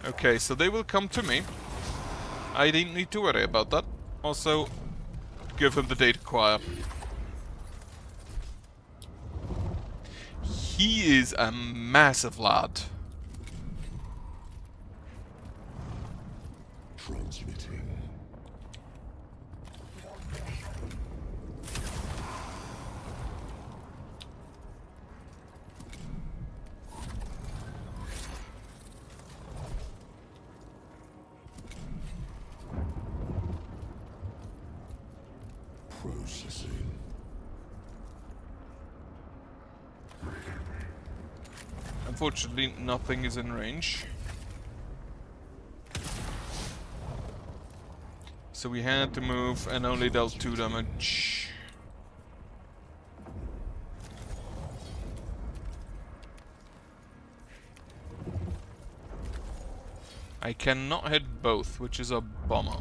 Okay, so they will come to me. I didn't need to worry about that. Also, give him the data choir. He is a massive lad. Transmitting. Processing. Unfortunately, nothing is in range. So we had to move and only dealt 2 damage. I cannot hit both, which is a bummer.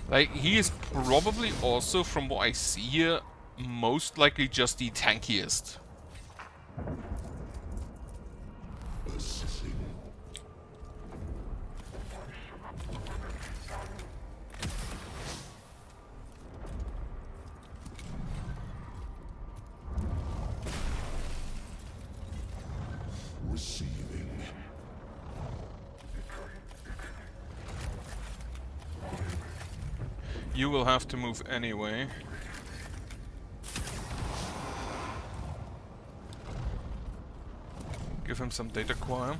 Like, he is probably also, from what I see here, most likely just the tankiest. Assessing. Receiving. You will have to move anyway. Give him some data choir.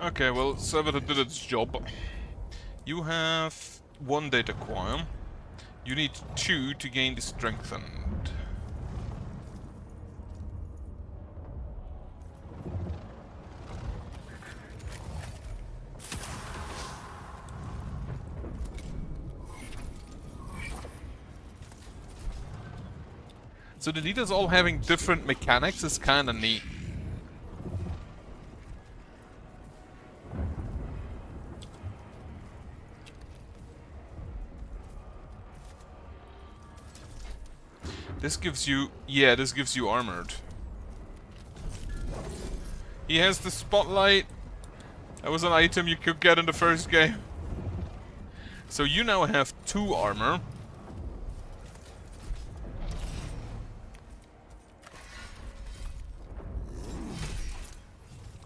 Okay, well, Servitor did its job. You have 1 data choir. You need 2 to gain the strengthened. So the leaders all having different mechanics is kinda neat. This gives you... yeah, this gives you armored. He has the spotlight. That was an item you could get in the first game. So you now have 2 armor.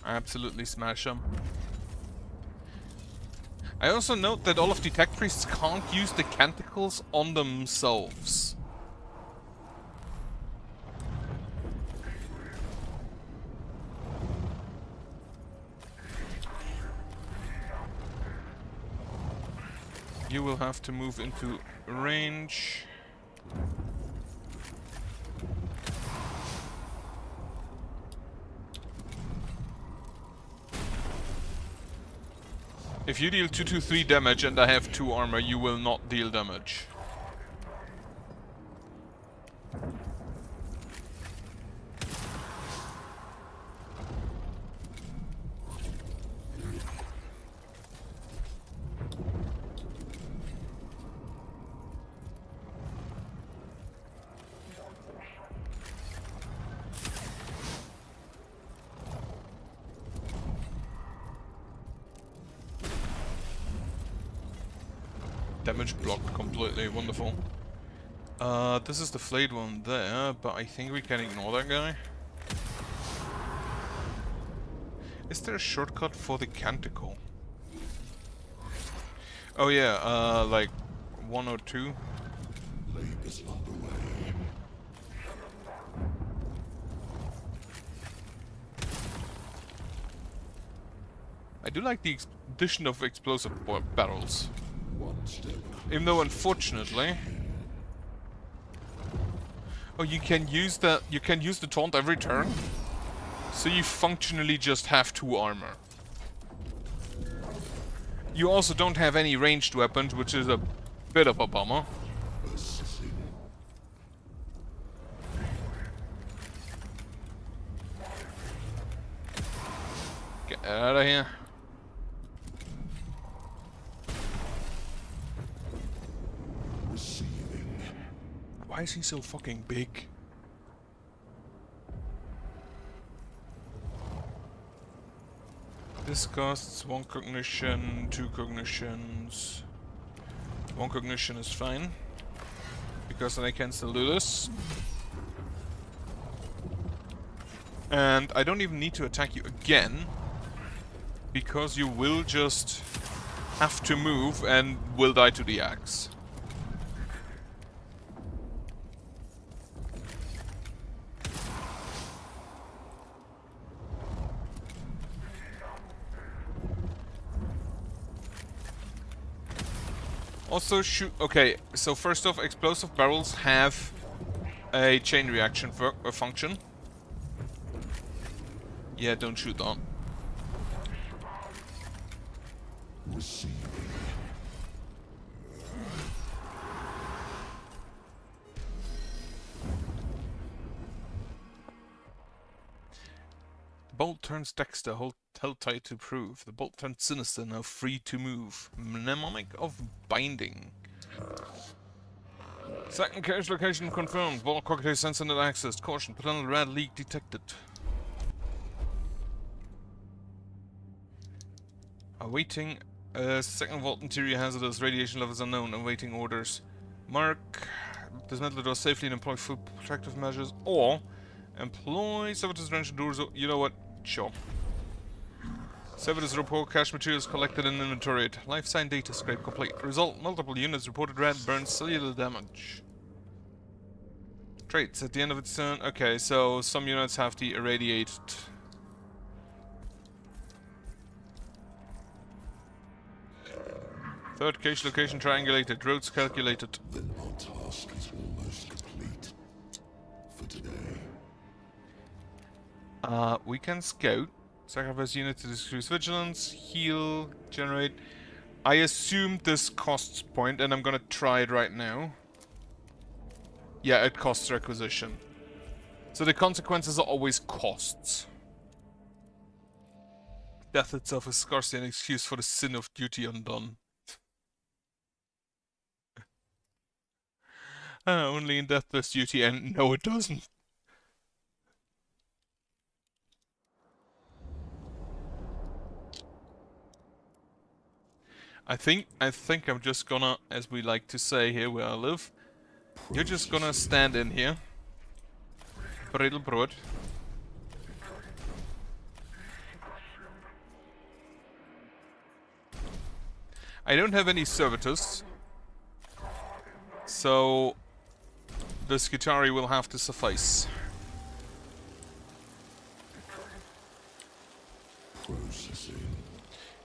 Absolutely smash him. I also note that all of the tech priests can't use the canticles on themselves. You will have to move into range. If you deal 2-3 damage and I have 2 armor, you will not deal damage. Damage blocked completely, wonderful. This is the flayed one there, but I think we can ignore that guy. Is there a shortcut for the canticle? Oh yeah, like 1 or 2. Labor's underway. I do like the addition of explosive barrels. One step. Even though, unfortunately... Oh, you can use the taunt every turn? So you functionally just have 2 armor. You also don't have any ranged weapons, which is a bit of a bummer. Assessing. Get out of here. Receiving. Why is he so fucking big? This costs 1 cognition, 2 cognitions. 1 cognition is fine. Because then I can still do this. And I don't even need to attack you again. Because you will just have to move and will die to the axe. Also shoot... Okay, so first off, explosive barrels have a chain reaction function. Yeah, don't shoot that. Receiving. The bolt turns Dexter, held tight to prove. The bolt turns Sinister, now free to move. Mnemonic of Binding. Second cache location confirmed. Vault cocktail sentinel accessed. Caution, potential rad leak detected. Awaiting. Second vault interior hazardous. Radiation levels unknown. Awaiting orders. Mark. Dismantle the door safely and employ full protective measures. Or employ servitors wrench doors. You know what? Sure. Servitors report cache materials collected and inventoried. Life sign data scrape complete. Result: multiple units reported red burns cellular damage. Traits at the end of its turn. Okay, so some units have the irradiated. Third cache location triangulated. Roads calculated. Then our task is almost complete. For today. We can scout. Sacrifice units to decrease vigilance. Heal. Generate. I assume this costs point, and I'm gonna try it right now. Yeah, it costs requisition. So the consequences are always costs. Death itself is scarcely an excuse for the sin of duty undone. Only in death does duty end. No, it doesn't. I think I'm just gonna, as we like to say here where I live, you're just gonna stand in here. Breddelbrot. I don't have any servitors, so the Skitari will have to suffice. Processing.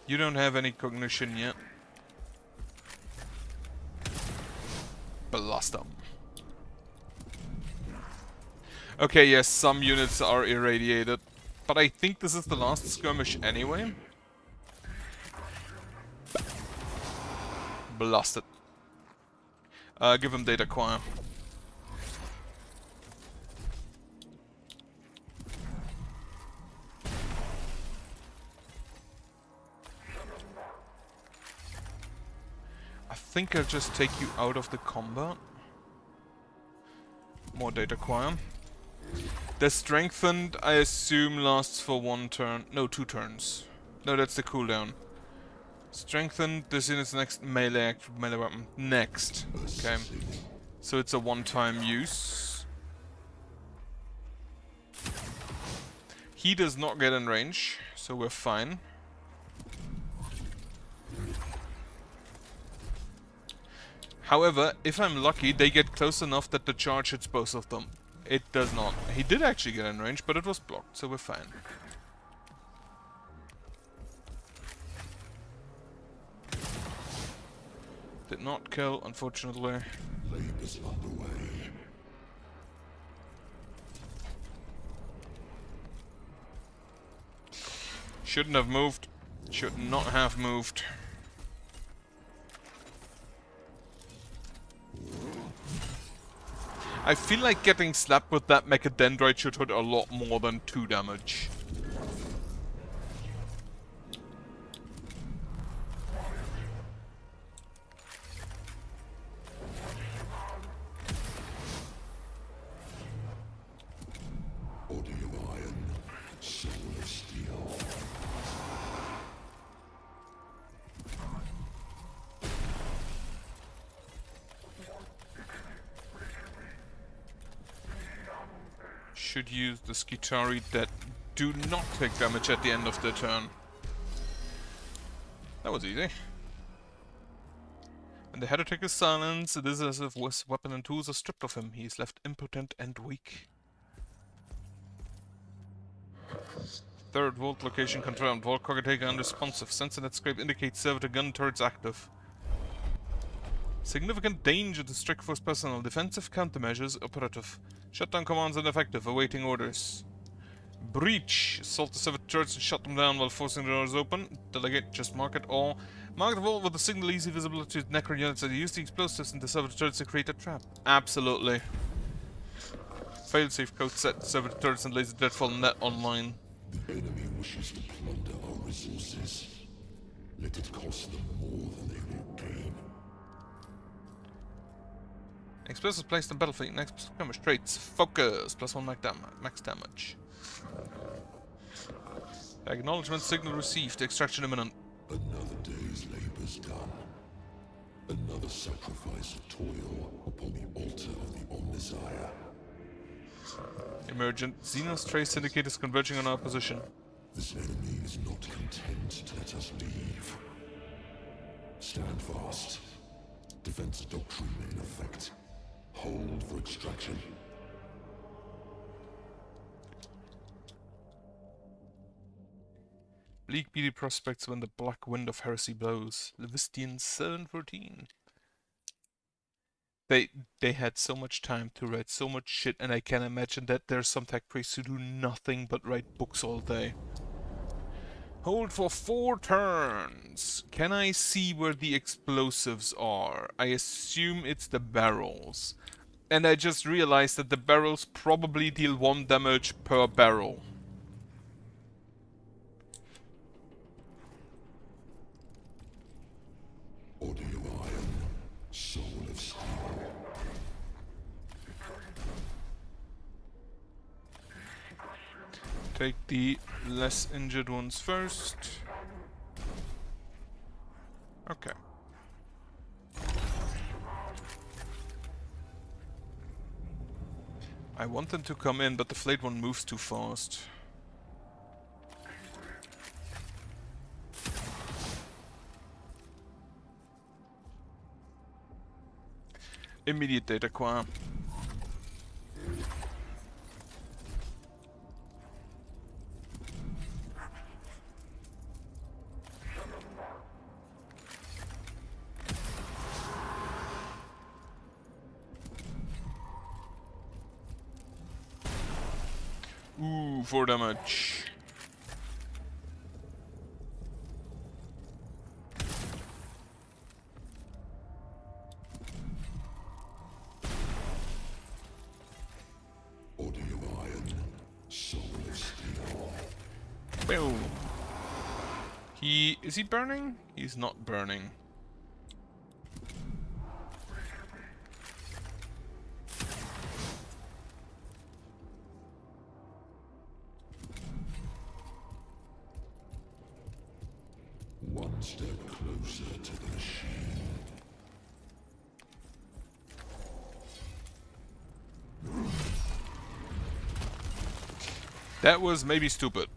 You don't have any cognition yet. Blast them. Okay, yes, some units are irradiated, but I think this is the last skirmish anyway. Blasted. Give him data acquire. I think I'll just take you out of the combat. More data acquire. The strengthened, I assume, lasts for 1 turn. No, 2 turns. No, that's the cooldown. Strengthened, this unit's next melee weapon. Next. Okay. So it's a 1-time use. He does not get in range, so we're fine. However, if I'm lucky, they get close enough that the charge hits both of them. It does not. He did actually get in range, but it was blocked, so we're fine. Did not kill, unfortunately. Labor's underway. Shouldn't have moved. Should not have moved. I feel like getting slapped with that Mechadendrite should hurt a lot more than 2 damage. Body of iron, soul of steel. Should use the Skitari that do not take damage at the end of the turn. That was easy. When the heretic is silenced, it is as if his weapon and tools are stripped of him. He is left impotent and weak. Third vault location confirmed. Vault Cockataker unresponsive. Sensor net scrape indicates servitor gun turrets active. Significant danger to strict force personnel. Defensive countermeasures operative. Shutdown commands ineffective. Awaiting orders. Breach. Assault the servitor turrets and shut them down while forcing the doors open. Delegate. Just mark it all. Mark the vault with a signal easy visibility to Necron units that use the explosives in the servitor turrets to create a trap. Absolutely. Failsafe code set. Servitor turrets and laser deadfall net online. The enemy wishes to plunder our resources. Let it cost them more than they will gain. Explosives placed on battlefield. Next skirmish traits. Focus. +1 max damage. Acknowledgement signal received. Extraction imminent. Another day's labor's done. Another sacrifice of toil upon the altar of the Omnisire. Emergent. Xenos trace indicators converging on our position. This enemy is not content to let us leave. Stand fast. Defense doctrine in effect. Hold for extraction. Bleak beady prospects when the black wind of heresy blows. Levistian 714. They had so much time to write so much shit, and I can imagine that there's some tech priests who do nothing but write books all day. Hold for 4 turns. Can I see where the explosives are? I assume it's the barrels. And I just realized that the barrels probably deal 1 damage per barrel. Body of iron, soul of steel. Take the less injured ones first. Okay. I want them to come in, but the flayed one moves too fast. Immediate data acquire. Ooh, 4 damage. Body of iron, soul of steel. Boom. Is he burning? He's not burning. One step closer to the machine. That was maybe stupid.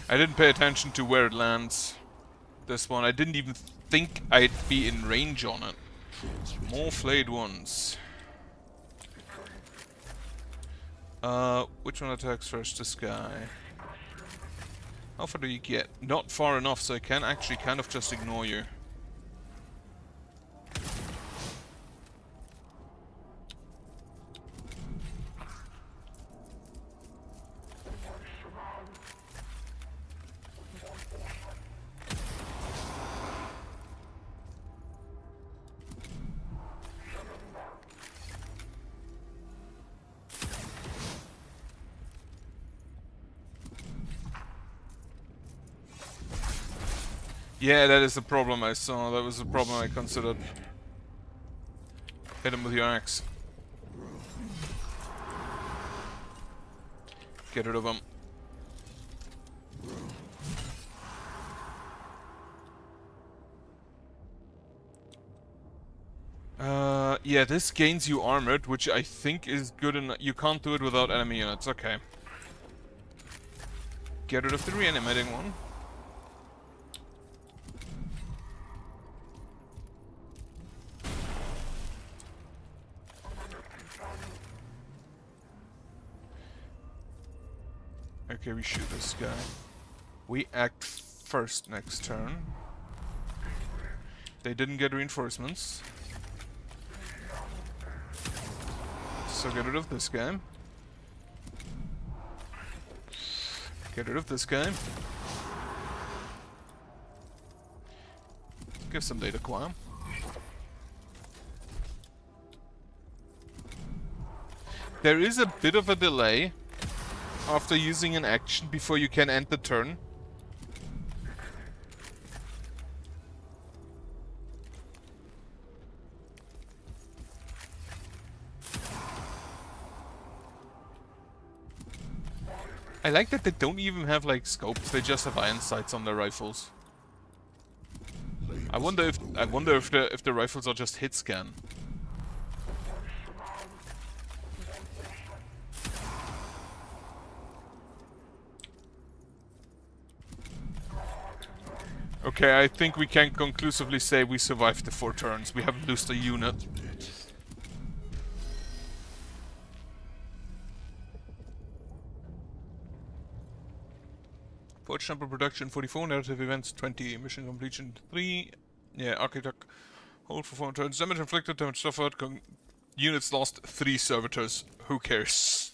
I didn't pay attention to where it lands. This one, I didn't even think I'd be in range on it. More flayed ones. Which one attacks first? This guy. How far do you get? Not far enough, so I can actually kind of just ignore you. Yeah, that is the problem I saw. That was the problem I considered. Hit him with your axe. Get rid of him. Yeah, this gains you armored, which I think is good enough. You can't do it without enemy units. Okay. Get rid of the reanimating one. Okay, we shoot this guy. We act first next turn. They didn't get reinforcements. So get rid of this guy. Get rid of this guy. Give some data quam. There is a bit of a delay after using an action before you can end the turn. I like that they don't even have like scopes, they just have iron sights on their rifles. I wonder if the rifles are just hit scan. Okay, I think we can conclusively say we survived the 4 turns. We haven't lost a unit. Forge number production 44, narrative events 20, mission completion 3. Yeah, architect hold for 4 turns. Damage inflicted, damage suffered. Units lost 3 servitors. Who cares?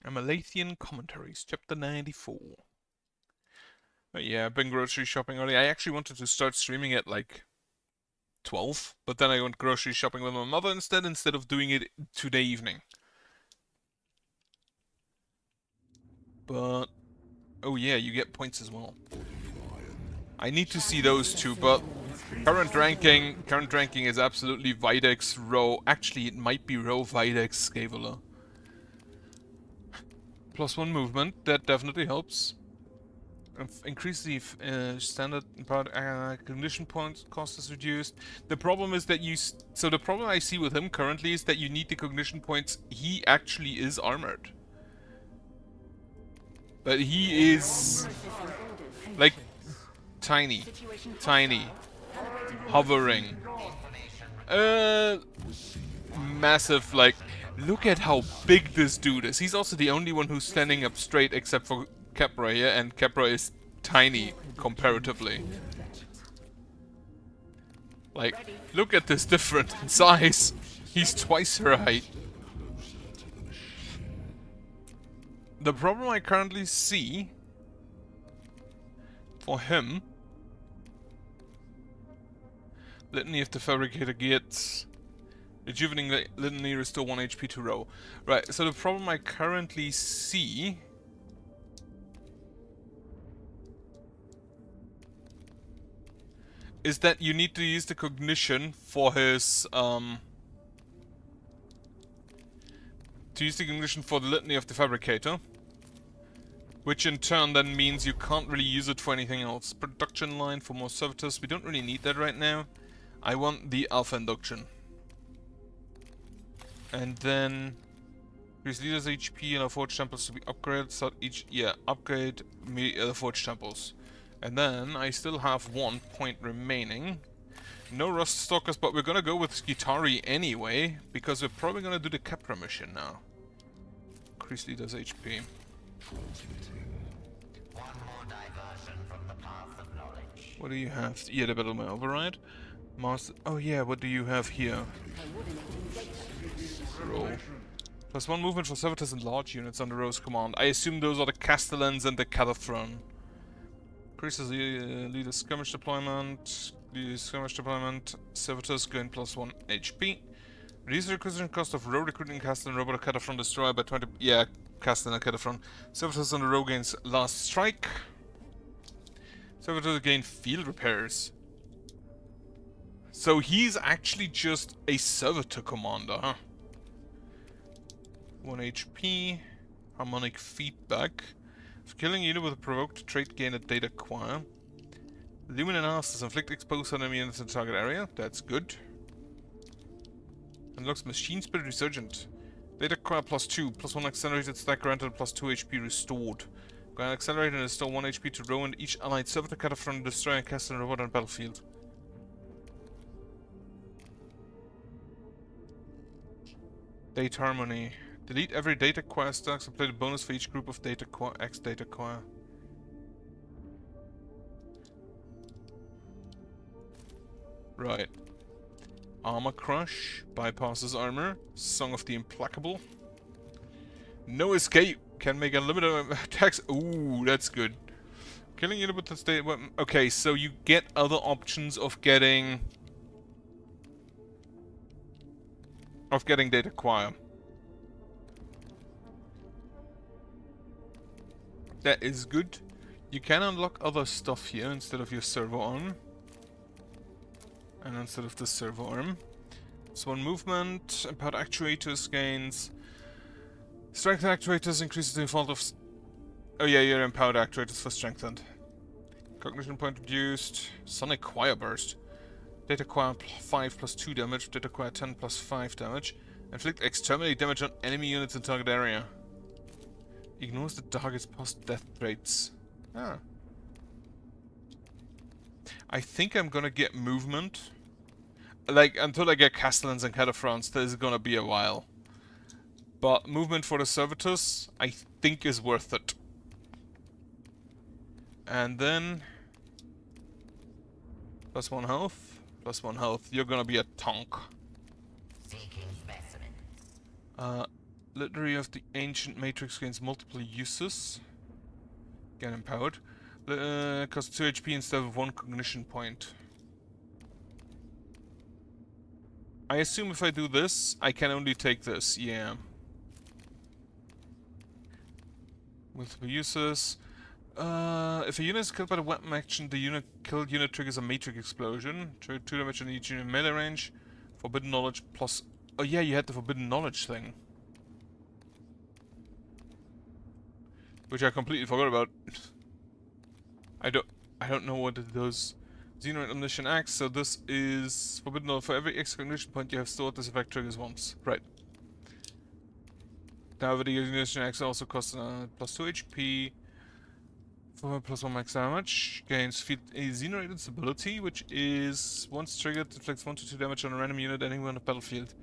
Amalathian Commentaries, Chapter 94. But yeah, I've been grocery shopping early. I actually wanted to start streaming at like 12, but then I went grocery shopping with my mother instead of doing it today evening. But oh yeah, you get points as well. I need to see those two, but current ranking is absolutely Videx row. Actually, it might be row Videx Scaveler. +1 movement, that definitely helps. Increase the standard part condition points cost is reduced. The problem is that so the problem I see with him currently is that you need the cognition points. He actually is armored, but he is like tiny, hovering, massive. Like, look at how big this dude is. He's also the only one who's standing up straight except for Capra here, and Capra is tiny comparatively. Like, look at this difference in size. He's twice her height. The problem I currently see for him, Litany of the Fabricator gets rejuvenating Litany, restore 1 HP to row. Right, so the problem I currently see is that you need to use the cognition for his to use the cognition for the Litany of the Fabricator. Which in turn then means you can't really use it for anything else. Production line for more servitors. We don't really need that right now. I want the alpha induction. And then increase leaders HP and our forge temples to be upgraded. So each upgrade me the forge temples. And then I still have 1 point remaining. No rust stalkers, but we're gonna go with Skitari anyway, because we're probably gonna do the Capra mission now. Increase leaders HP. One more diversion from the path of knowledge. What do you have? Yeah, the battle may override. Master. Oh yeah, what do you have here? Roll. +1 movement for servitors and large units under Rose command. I assume those are the Castellans and the Cataphrone. Increases the leader skirmish deployment. The skirmish deployment. Servitors gain +1 HP. Reduce the acquisition cost of row recruiting Castellan robot or Cataphrone destroyer by 20. Yeah, Castellan and Cataphrone. Servitors under row gains last strike. Servitors gain field repairs. So he's actually just a servitor commander, huh? 1 HP. Harmonic feedback. If killing a unit with a provoked trait, gain a data acquire. Lumen analysis. Inflict exposed enemy units in the target area. That's good. Unlocks Machine Spirit Resurgent. Data acquire +2. +1 accelerated stack granted +2 HP restored. Grant accelerate and restore 1 HP to row and each allied servitor Cataphrone destroy and cast a robot on battlefield. Data Harmony. Delete every data acquire stacks and play the bonus for each group of data acquire X data acquire. Right. Armor Crush. Bypasses armor. Song of the Implacable. No escape. Can make unlimited attacks. Ooh, that's good. Killing unit with the state weapon. Okay, so you get other options of getting data acquire. That is good. You can unlock other stuff here instead of your servo arm. And instead of the servo arm. So 1 movement, empowered actuators gains. Strength actuators increases the default of... Oh yeah, you're empowered actuators for strengthened. Cognition point reduced. Sonic Choir Burst. Data acquire 5 +2 damage. Data acquire 10 +5 damage. Inflict exterminate damage on enemy units in target area. Ignores the target's post-death traits. Ah. I think I'm gonna get movement. Like, until I get Castellans and Cataphrons, this is gonna be a while. But movement for the servitors, I think is worth it. And then... +1 health. +1 health. You're gonna be a tonk. Seeking specimens. Literary of the Ancient Matrix gains multiple uses. Again empowered. Costs 2 HP instead of 1 cognition point. I assume if I do this, I can only take this, yeah. Multiple uses. If a unit is killed by the weapon action, the killed unit triggers a matrix explosion. Trigger 2 damage on each unit in melee range. Forbidden knowledge plus... Oh yeah, you had the forbidden knowledge thing. Which I completely forgot about. I don't know what it does. Xenoid Omniscient Axe, so this is forbidden knowledge. For every X cognition point you have stored, this effect triggers once. Right. However, the Omniscient Axe also costs +2 HP. For +1 max damage. Gains field a Xenoid instability, which is once triggered, inflicts 1 to 2 damage on a random unit anywhere on the battlefield.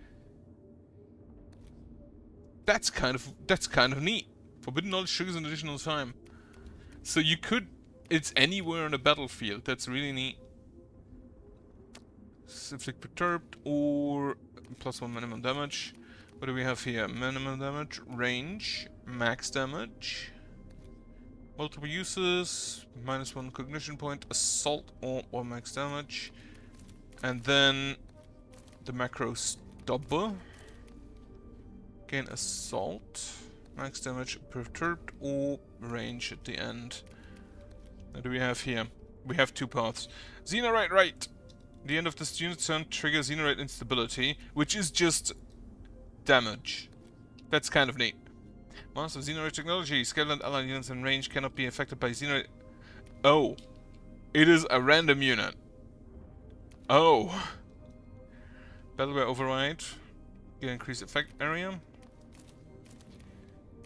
That's kind of neat. Forbidden knowledge triggers an additional time. So you could... It's anywhere on the battlefield. That's really neat. Inflict perturbed or +1 minimum damage. What do we have here? Minimum damage, range, max damage, multiple uses, -1 cognition point, assault or max damage, and then the macro stubber. Gain assault. Max damage, perturbed, or range at the end. What do we have here? We have 2 paths. Xenorite right! The end of this unit's turn triggers Xenorite instability, which is just damage. That's kind of neat. Master of Xenoid technology. Scale and allied units in range cannot be affected by Xenoid. Oh. It is a random unit. Oh. Battleware override. Get increased effect area.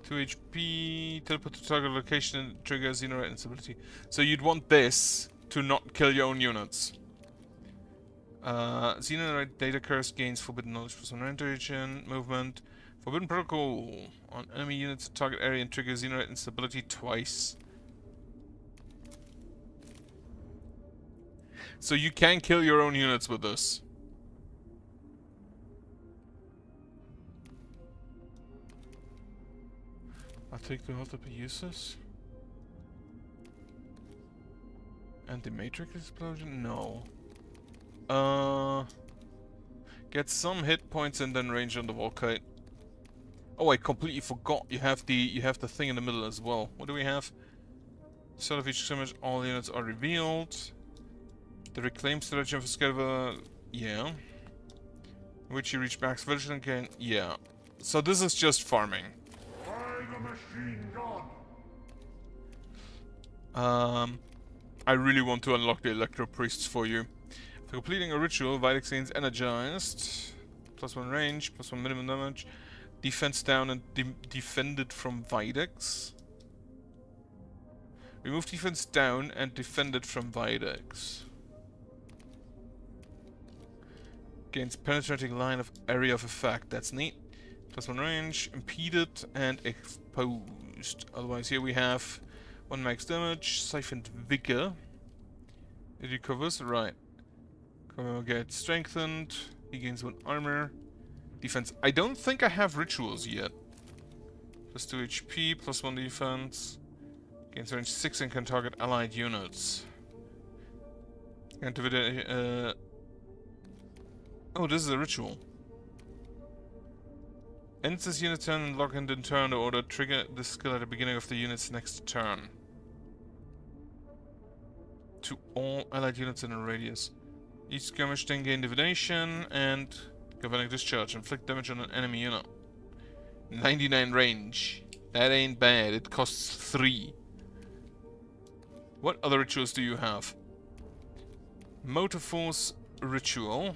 2 HP. Teleport to target location and trigger Xenoid instability. So you'd want this to not kill your own units. Xenoid data curse gains forbidden knowledge for some region. Movement. Forbidden protocol. On enemy units target area and trigger Xenoid instability twice. So you can kill your own units with this. I'll take the multiple uses. And the matrix explosion? No. Get some hit points and then range on the Volkite. Oh, I completely forgot. You have the thing in the middle as well. What do we have? Start of each scrimmage, all units are revealed. The reclaim strategy of a Excalibur, yeah. Which you reach max vigilance gain, yeah. So this is just farming. By the machine god! I really want to unlock the Electro Priests for you. For completing a ritual, Videx gains energized. +1 range, +1 minimum damage. Defense down and defended from Videx. Remove defense down and defended from Videx. Gains penetrating line of area of effect. That's neat. +1 range, impeded and exposed. Otherwise, here we have 1 max damage, siphoned vigor. It recovers, right. Gets strengthened. He gains 1 armor. Defense. I don't think I have rituals yet. +2 HP, +1 defense. Gains range 6 and can target allied units. Oh, this is a ritual. Ends this unit turn and lock in the turn order. Trigger this skill at the beginning of the unit's next turn. To all allied units in a radius. Each skirmish then gain divination and galvanic discharge. Inflict damage on an enemy unit. 99 range. That ain't bad. It costs 3. What other rituals do you have? Motor Force Ritual.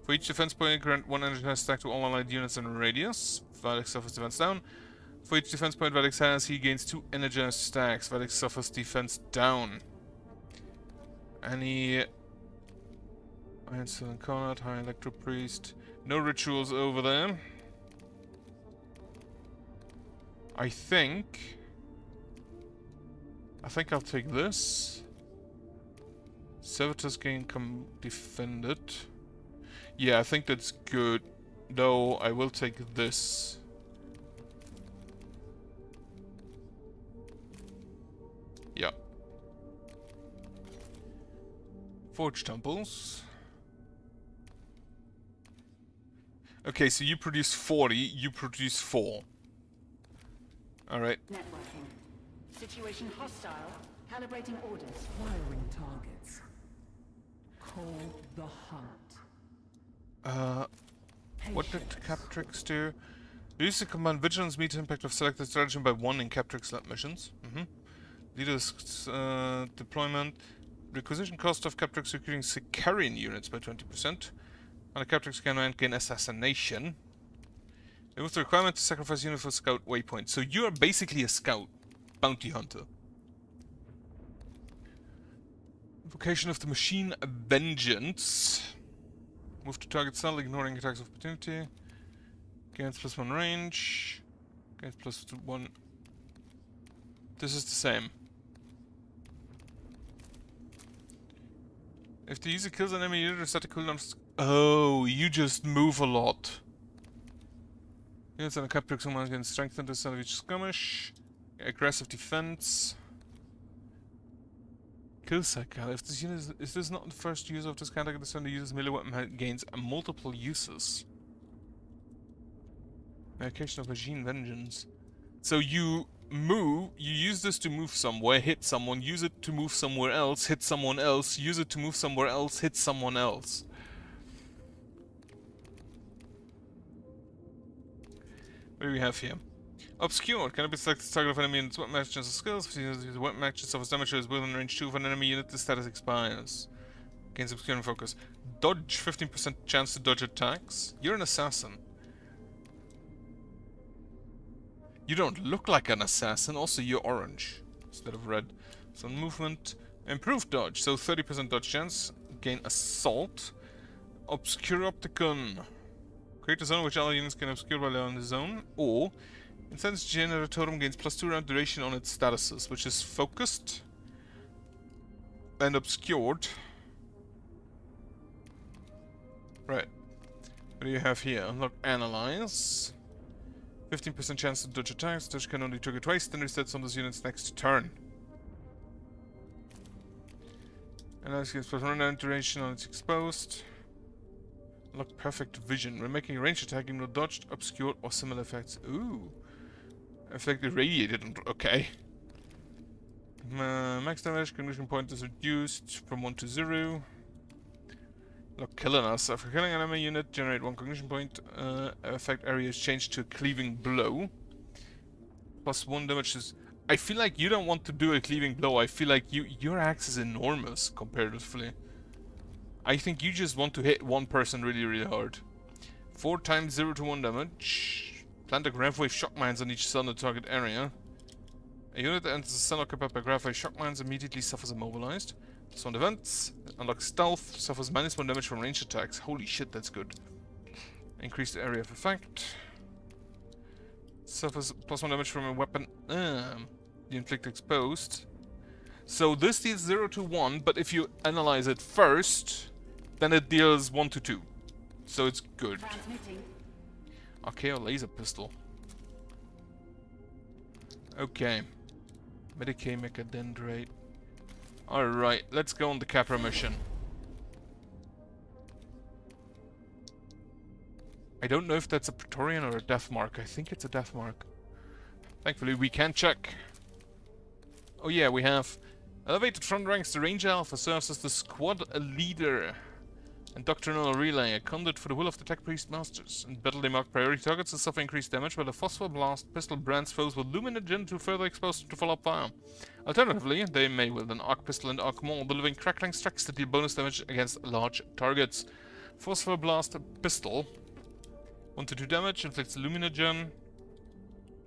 For each defense point, grant 1 energy stack to all allied units in a radius. Vadex suffers defense down. For each defense point Vadex has, he gains 2 energized stacks. Vadex suffers defense down. Any Iron Steel Incarnate, High Electro Priest. No rituals over there. I think I'll take this. Servitors gain defended. Yeah, I think that's good. Though I will take this. Yeah. Forge temples. Okay, so you produce 40, you produce 4. Alright. Networking. Situation hostile. Calibrating orders. Wiring targets. Call the hunt. What did Captrix do? Reduce the command vigilance meter impact of selected stratagem by 1 in Captrix lab missions. Leader's deployment. Requisition cost of Captrix recruiting Sicarian units by 20%. And the Captrix command gain assassination. Remove the requirement to sacrifice unit for scout waypoint. So you are basically a scout. Bounty hunter. Invocation of the Machine Vengeance. Move to target cell, ignoring attacks of opportunity. Gains +1 range. Gains +1. This is the same. If the user kills an enemy unit, reset the cooldown. Oh, you just move a lot. Units on a Captrix command can strengthen the center of each skirmish. Aggressive defense. Kill cycle. If this unit is this not the first use of this category, the center user's melee weapon gains multiple uses. Medication of Machine Vengeance. So you move, you use this to move somewhere, hit someone, use it to move somewhere else, hit someone else, use it to move somewhere else, hit someone else. What do we have here? Obscured. Cannot be selected target of enemy units. Weapon matches of skills. If you use the weapon matches suffers damage or is within range 2 of an enemy unit, the status expires. Gains obscure and focus. Dodge. 15% chance to dodge attacks. You're an assassin. You don't look like an assassin. Also, you're orange instead of red. So movement. Improved dodge. So 30% dodge chance. Gain assault. Obscure Opticon. Create a zone which all units can obscure while they're on the zone. Or Incense Generator Totem gains +2 round duration on its statuses, which is focused and obscured. Right. What do you have here? Unlock Analyze. 15% chance to dodge attacks. Dodge can only trigger twice, then resets on those units next turn. Analyze gives +1 round duration on its exposed. Unlock Perfect Vision. When making a ranged attack, even though dodged, obscured, or similar effects. Ooh. Effect irradiated. Okay. Max damage, cognition point is reduced from 1 to 0. Look, killing us. After killing an enemy unit, generate 1 cognition point. Effect area is changed to Cleaving Blow. +1 damage is... I feel like you don't want to do a Cleaving Blow. I feel like your axe is enormous comparatively. I think you just want to hit one person really, really hard. 4 times 0 to 1 damage. Plant a grav wave shock mines on each sun in the target area. A unit that enters the sun occupied by grav wave shock mines immediately suffers immobilized. +1 events. Unlock stealth. Suffers -1 damage from ranged attacks. Holy shit, that's good. Increase the area of effect. Suffers +1 damage from a weapon. You inflict exposed. So this deals 0 to 1, but if you analyze it first, then it deals 1 to 2. So it's good. Archaeo laser pistol. Okay. Medicae Mechadendrite. Alright, let's go on the Capra mission. I don't know if that's a Praetorian or a death mark. I think it's a death mark. Thankfully, we can check. Oh yeah, we have elevated front ranks. The Ranger Alpha serves as the squad leader and doctrinal relay, a conduit for the will of the Tech Priest Masters. In battle, they mark priority targets and suffer increased damage, while the Phosphor Blast pistol brands foes with Luminogen to further expose them to follow-up fire. Alternatively, they may wield an Arc Pistol and Arc Maul, delivering crackling strikes that deal bonus damage against large targets. Phosphor Blast pistol, 1 to 2 damage, inflicts Luminogen.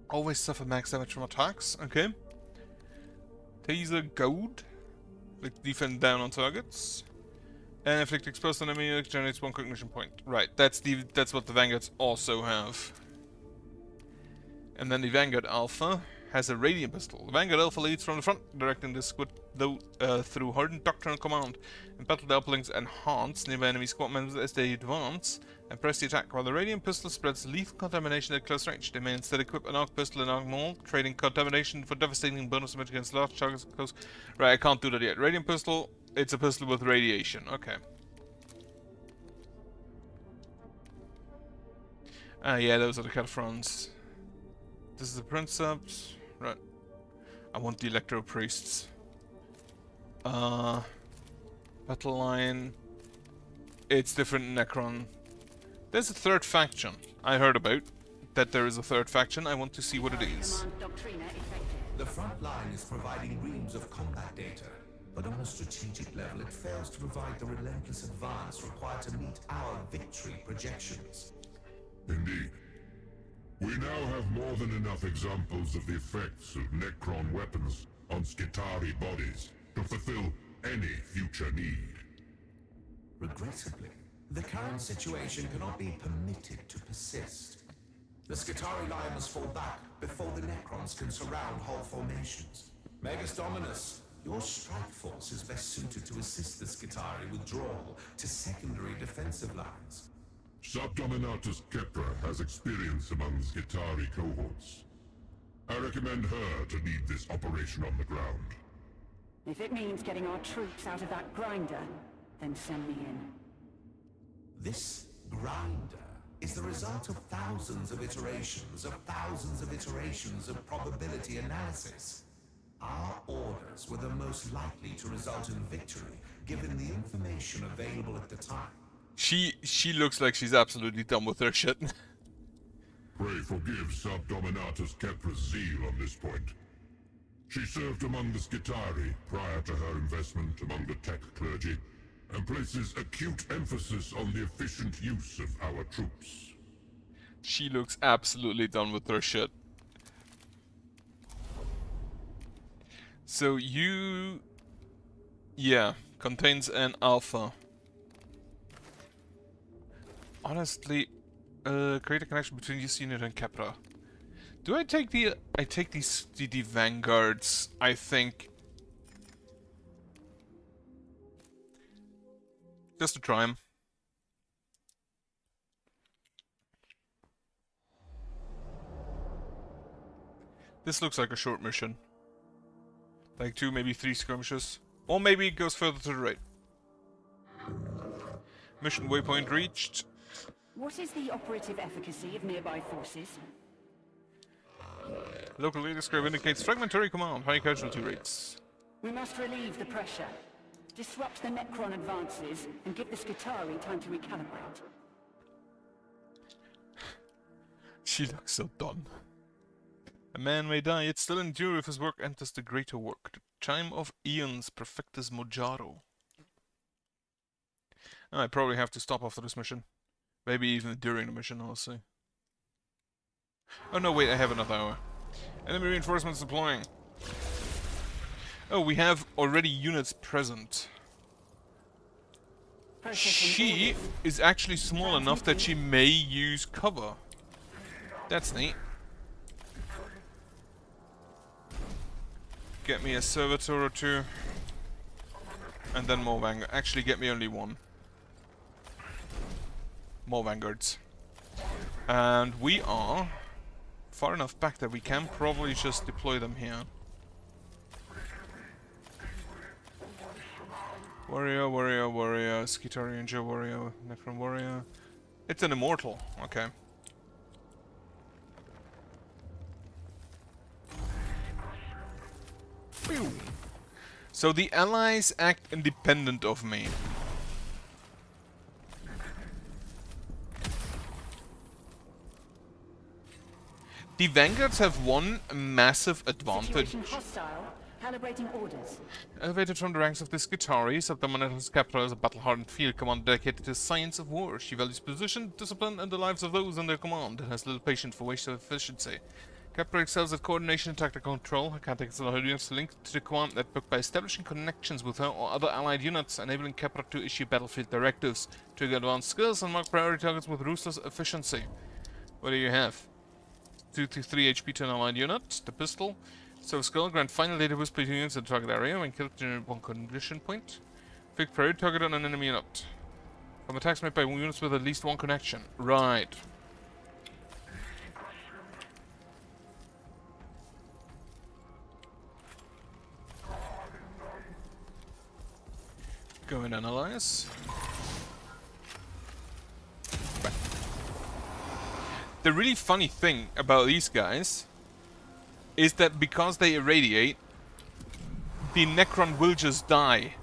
Always suffer max damage from attacks, okay. Taser Goad, inflict defense down on targets. And inflict exposed on enemy unit generates 1 cognition point. Right, that's what the Vanguards also have. And then the Vanguard Alpha has a Radiant Pistol. The Vanguard Alpha leads from the front, directing the squad through hardened doctrinal command. In battle, the uplings enhance nearby enemy squad members as they advance and press the attack, while the Radiant Pistol spreads lethal contamination at close range. They may instead equip an Arc Pistol and Arc Maul, trading contamination for devastating bonus damage against large targets close. Right, I can't do that yet. Radiant Pistol, it's a pistol with radiation. Okay. Yeah, those are the Cataphrons. This is the Princeps. Right. I want the Electro Priests. Battle line. It's different in Necron. There's a third faction I heard about. That there is a third faction. I want to see what it is. The front line is providing reams of combat data, but on a strategic level it fails to provide the relentless advance required to meet our victory projections. Indeed. We now have more than enough examples of the effects of Necron weapons on Skitarii bodies to fulfill any future need. Regrettably, the current situation cannot be permitted to persist. The Skitarii line must fall back before the Necrons can surround whole formations. Magus Dominus, your strike force is best suited to assist the Skitarii withdrawal to secondary defensive lines. Subdominatus Kepra has experience among Skitarii cohorts. I recommend her to lead this operation on the ground. If it means getting our troops out of that grinder, then send me in. This grinder is the result of thousands of iterations of probability analysis. Our orders were the most likely to result in victory, given the information available at the time. She looks like she's absolutely done with her shit. Pray forgive Subdominatus Kepra's zeal on this point. She served among the Skitari prior to her investment among the tech clergy, and places acute emphasis on the efficient use of our troops. She looks absolutely done with her shit. So you... yeah, contains an alpha. Honestly, create a connection between this unit and Kepra. Do I take the... I take the vanguards, I think. Just to try them. This looks like a short mission. Like 2, maybe 3 skirmishes. Or maybe it goes further to the right. Mission waypoint reached. What is the operative efficacy of nearby forces? Local leader's curve indicates fragmentary command, high casualty rates. We must relieve the pressure, disrupt the Necron advances, and give the Skitari time to recalibrate. She looks so done. A man may die, yet still endure if his work enters the greater work. The chime of eons perfectus mojaro. I probably have to stop after this mission. Maybe even during the mission, I'll see. Oh no, wait, I have another hour. Enemy reinforcements deploying. Oh, we have already units present. She is actually small enough that she may use cover. That's neat. Get me a servitor or 2. And then more vanguards. Actually, get me only 1. More vanguards. And we are far enough back that we can probably just deploy them here. Warrior, warrior, warrior, Skitari Ranger, warrior, Necron warrior. It's an immortal, okay. Whew. So the allies act independent of me. The vanguards have one massive advantage. Situation hostile. Calibrating orders. Elevated from the ranks of the Skitari, Subdominatus Kepra is a battle-hardened field commander dedicated to the science of war. She values position, discipline, and the lives of those under command, and has little patience for wasted efficiency. Kepra excels at coordination and tactical control. Her tactics allow her units linked to the command network by establishing connections with her or other allied units, enabling Kepra to issue battlefield directives, trigger advanced skills, and mark priority targets with ruthless efficiency. What do you have? 2 to 3 HP to an allied unit, the pistol. So skill, grant final data with split units in the target area when killed generate 1 condition point. Fix priority target on an enemy unit. From attacks made by units with at least 1 connection. Right. Go and analyze. Back. The really funny thing about these guys is that because they irradiate, the Necron will just die.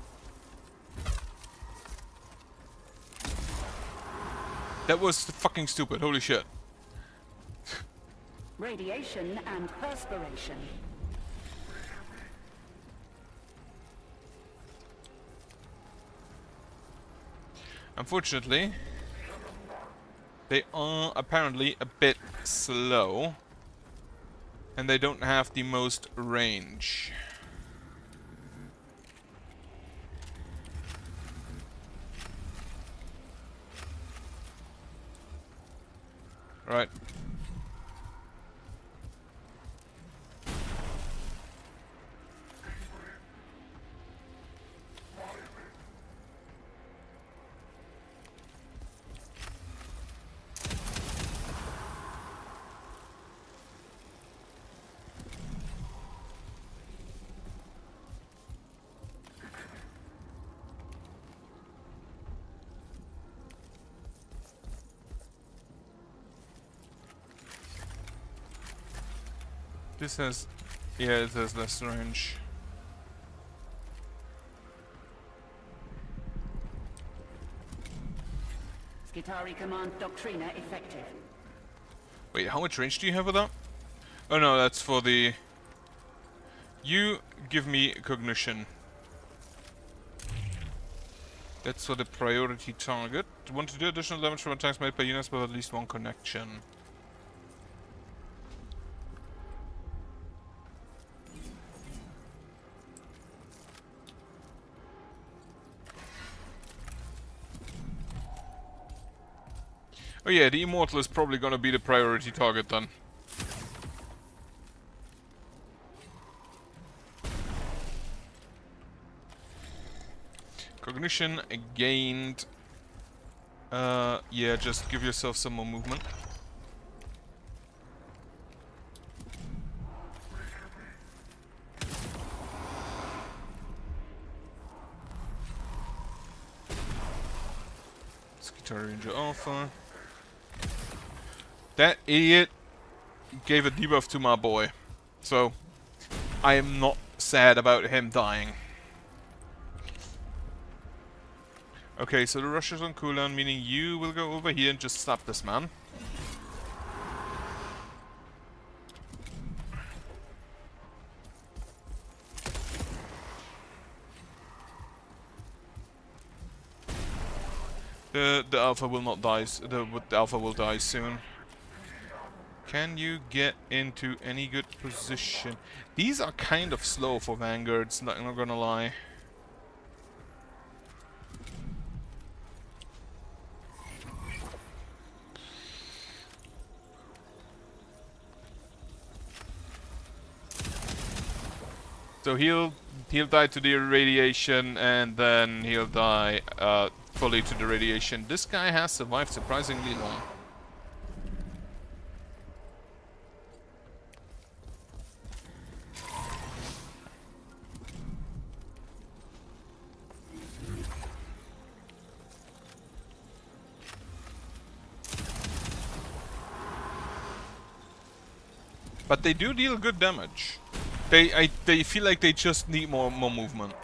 That was fucking stupid, holy shit. Radiation and perspiration. Unfortunately, they are apparently a bit slow. And they don't have the most range. Right. This has... yeah, it has less range. Skitari command doctrina effective. Wait, how much range do you have with that? Oh no, that's for the... You give me cognition. That's for the priority target. Want to do additional damage from attacks made by units with at least one connection. Oh yeah, the Immortal is probably gonna be the priority target then. Cognition gained. Yeah, just give yourself some more movement. Guitar Ranger Alpha. That idiot gave a debuff to my boy. So, I am not sad about him dying. Okay, so the rush is on cooldown, meaning you will go over here and just stop this man. The alpha will not die. The alpha will die soon. Can you get into any good position? These are kind of slow for vanguards. Not gonna lie. So he'll die to the irradiation, and then he'll die fully to the radiation. This guy has survived surprisingly long. But they do deal good damage. They feel like they just need more movement.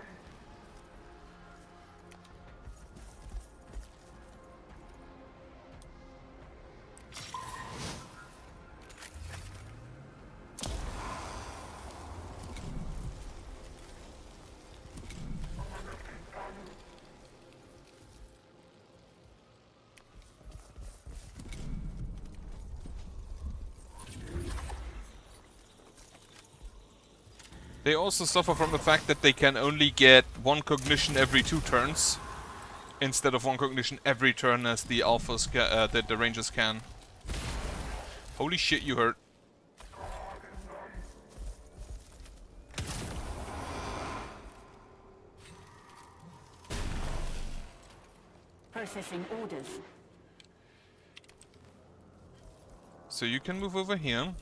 They also suffer from the fact that they can only get one cognition every 2 turns, instead of one cognition every turn as the alphas that the rangers can. Holy shit, you hurt. Processing orders. So you can move over here.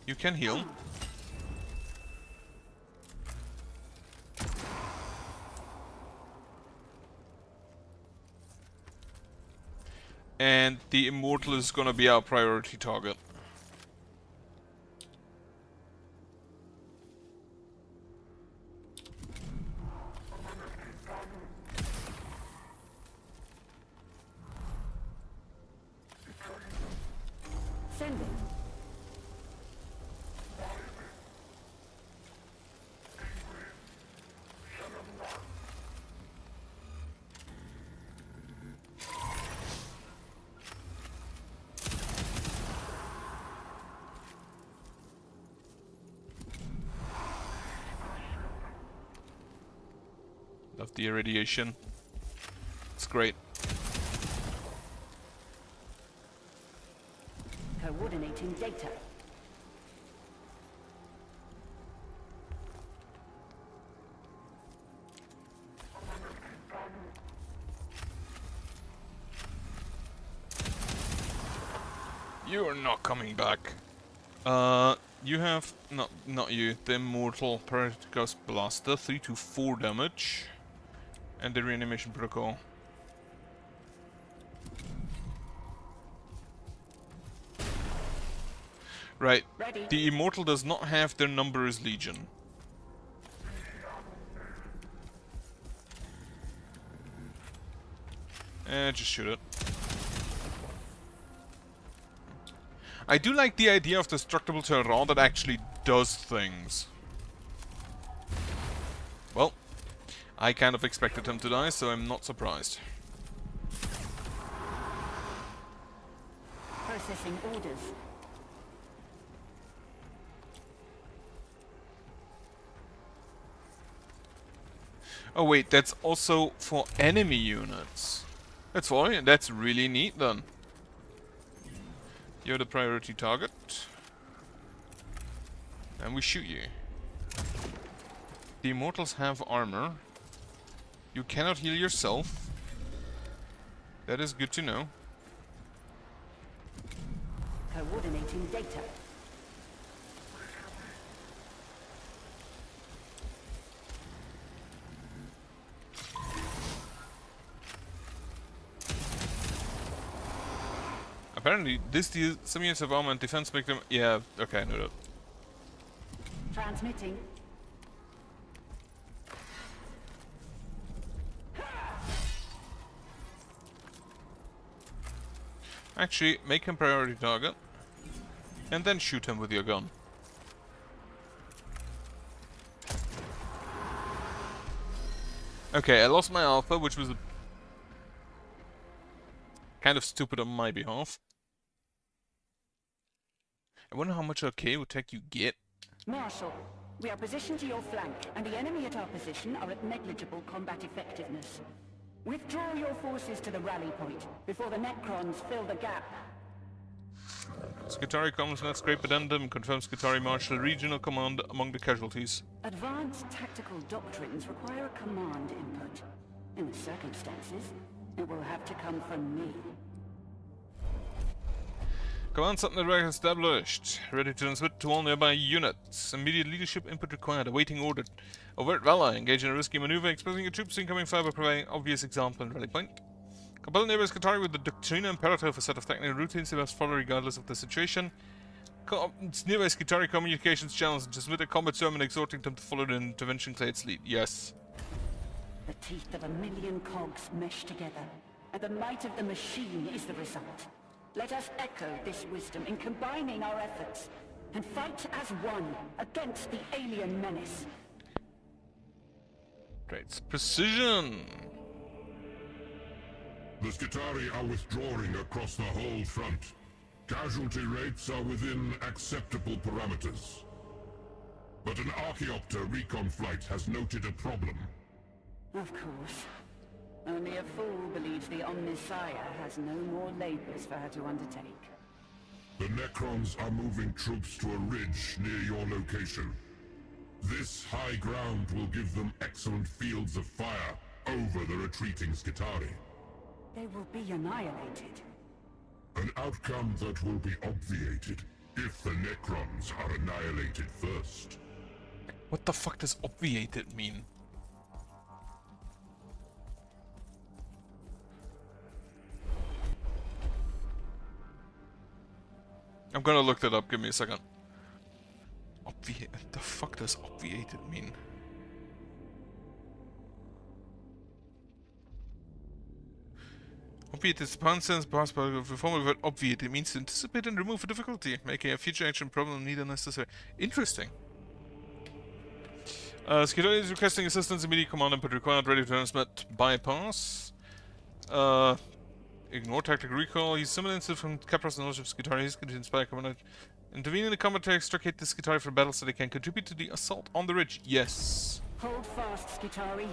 You can heal. And the Immortal is gonna be our priority target. Send it. Love the irradiation. It's great. Coordinating data. You are not coming back. You have not you. The Immortal Paradox Blaster, 3 to 4 damage, and the reanimation protocol. Right. Ready. The Immortal does not have their number as Legion. Just shoot it. I do like the idea of destructible terrain that actually does things. Well, I kind of expected him to die, so I'm not surprised. Processing orders. Oh wait, that's also for enemy units. That's fine, that's really neat then. You're the priority target. And we shoot you. The immortals have armor. You cannot heal yourself. That is good to know. Coordinating data. Apparently, this deals some units of armor and defense make them... Yeah, okay, I know that. Transmitting. Actually, make him priority target. And then shoot him with your gun. Okay, I lost my alpha, which was kind of stupid on my behalf. I wonder how much arcade tech you get. Marshal, we are positioned to your flank, and the enemy at our position are at negligible combat effectiveness. Withdraw your forces to the rally point before the Necrons fill the gap. Skitarii comes net scrape addendum confirms Skitarii Marshal regional command among the casualties. Advanced tactical doctrines require a command input. In the circumstances, it will have to come from me. Command sub network established. Ready to transmit to all nearby units. Immediate leadership input required. Awaiting order. Overt Valor. Engage in a risky maneuver, exposing your troops to incoming fire by providing obvious example and rally point. Compel neighbor Skitarii with the Doctrina Imperative, a set of technical routines they must follow regardless of the situation. Nearby Skitarii communications channels and transmit a combat sermon exhorting them to follow the intervention clade's lead. Yes. The teeth of 1,000,000 cogs mesh together, and the might of the machine is the result. Let us echo this wisdom in combining our efforts, and fight as one against the alien menace. Great. Precision! The Skitarii are withdrawing across the whole front. Casualty rates are within acceptable parameters. But an Archaeopter recon flight has noted a problem. Of course. Only a fool believes the Omnissiah has no more labors for her to undertake. The Necrons are moving troops to a ridge near your location. This high ground will give them excellent fields of fire over the retreating Skitarii. They will be annihilated. An outcome that will be obviated if the Necrons are annihilated first. What the fuck does obviated mean? I'm gonna look that up, give me a second. What the fuck does obviated mean? Obviate is pound sense passed by the form of the word obviate. It means to anticipate and remove a difficulty, making a future action problem neither necessary. Interesting. Skitarii is requesting assistance, immediate command input required, ready to transmit bypass. Ignore tactical recall. Use similar incident from Capros knowledge of Skitarii to inspire command. Intervene in the combat to extricate the Skitarii from battle so they can contribute to the assault on the ridge. Yes. Hold fast, Skitarii.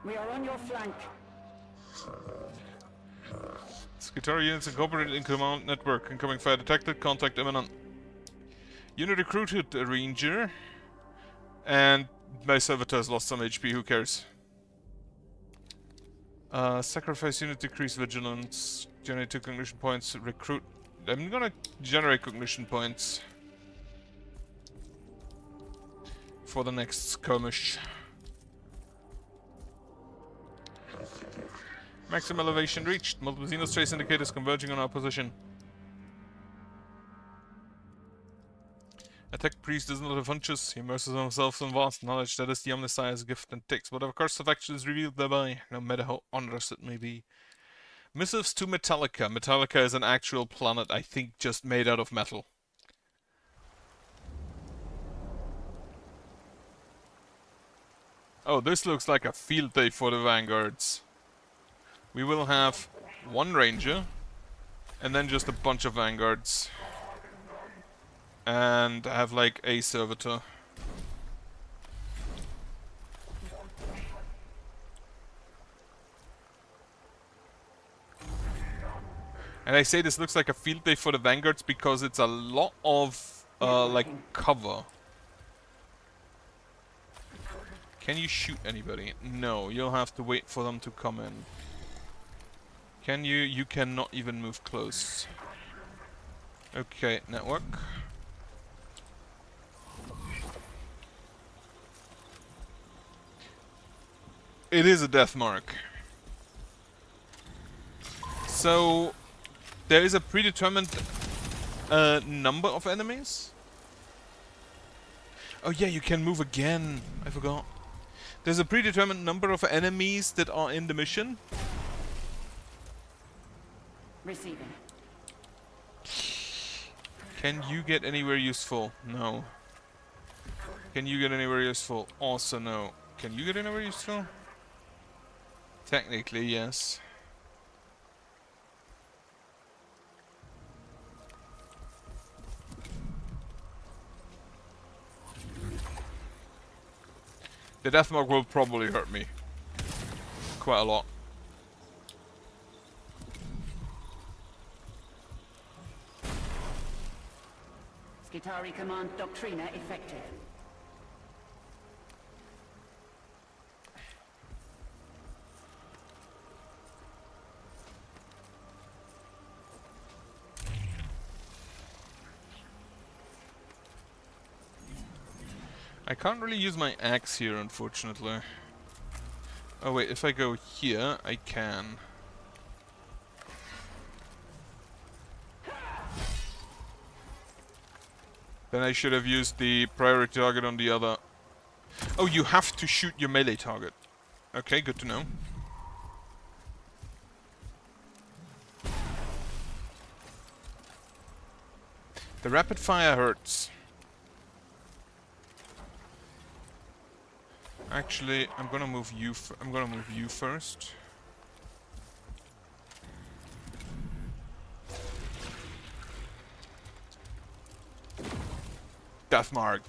We are on your flank. Skitarii units incorporated in command network. Incoming fire detected. Contact imminent. Unit recruited a ranger. And my servitor has lost some HP. Who cares? Sacrifice unit, decrease vigilance. Generate 2 cognition points. Recruit. I'm gonna generate cognition points for the next skirmish. Maximum elevation reached. Multiple Xenos trace indicators converging on our position. Attack priest does not have hunches. He immerses himself in vast knowledge that is the Omnissiah's gift and takes whatever course of action is revealed thereby, no matter how onerous it may be. Missives to Metallica. Metallica is an actual planet, I think, just made out of metal. Oh, this looks like a field day for the vanguards. We will have one ranger, and then just a bunch of vanguards. And have like a servitor. And I say this looks like a field day for the vanguards because it's a lot of like cover. Can you shoot anybody? No, you'll have to wait for them to come in. Can you? You cannot even move close. Okay, network. It is a death mark. So there is a predetermined number of enemies. Oh yeah, you can move again. I forgot. There's a predetermined number of enemies that are in the mission. Receiving. Can you get anywhere useful? No. Can you get anywhere useful? Also no. Can you get anywhere useful? Technically, yes. The deathmark will probably hurt me. Quite a lot. Skitari Command Doctrina effective. I can't really use my axe here, unfortunately. Oh wait, if I go here, I can. Then I should have used the priority target on the other. Oh, you have to shoot your melee target. Okay, good to know. The rapid fire hurts. Actually, I'm gonna move you. I'm gonna move you first. Deathmark.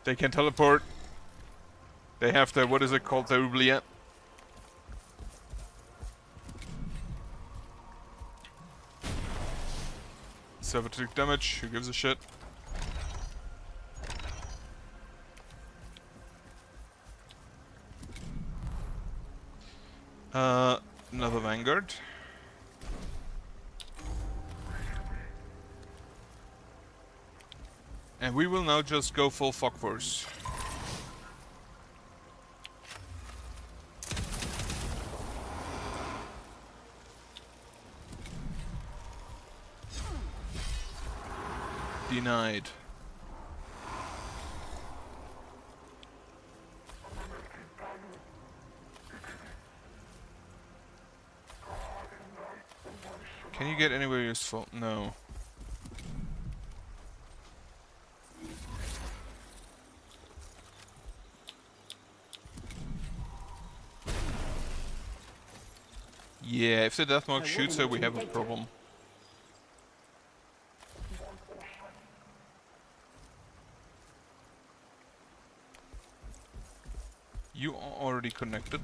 They can teleport. They have the, what is it called, the oubliette. Servitor damage. Who gives a shit? Another vanguard. And we will now just go full fuck force. Denied. Can you get anywhere useful? No. Yeah, if the deathmark shoots her, we have a problem. You are already connected.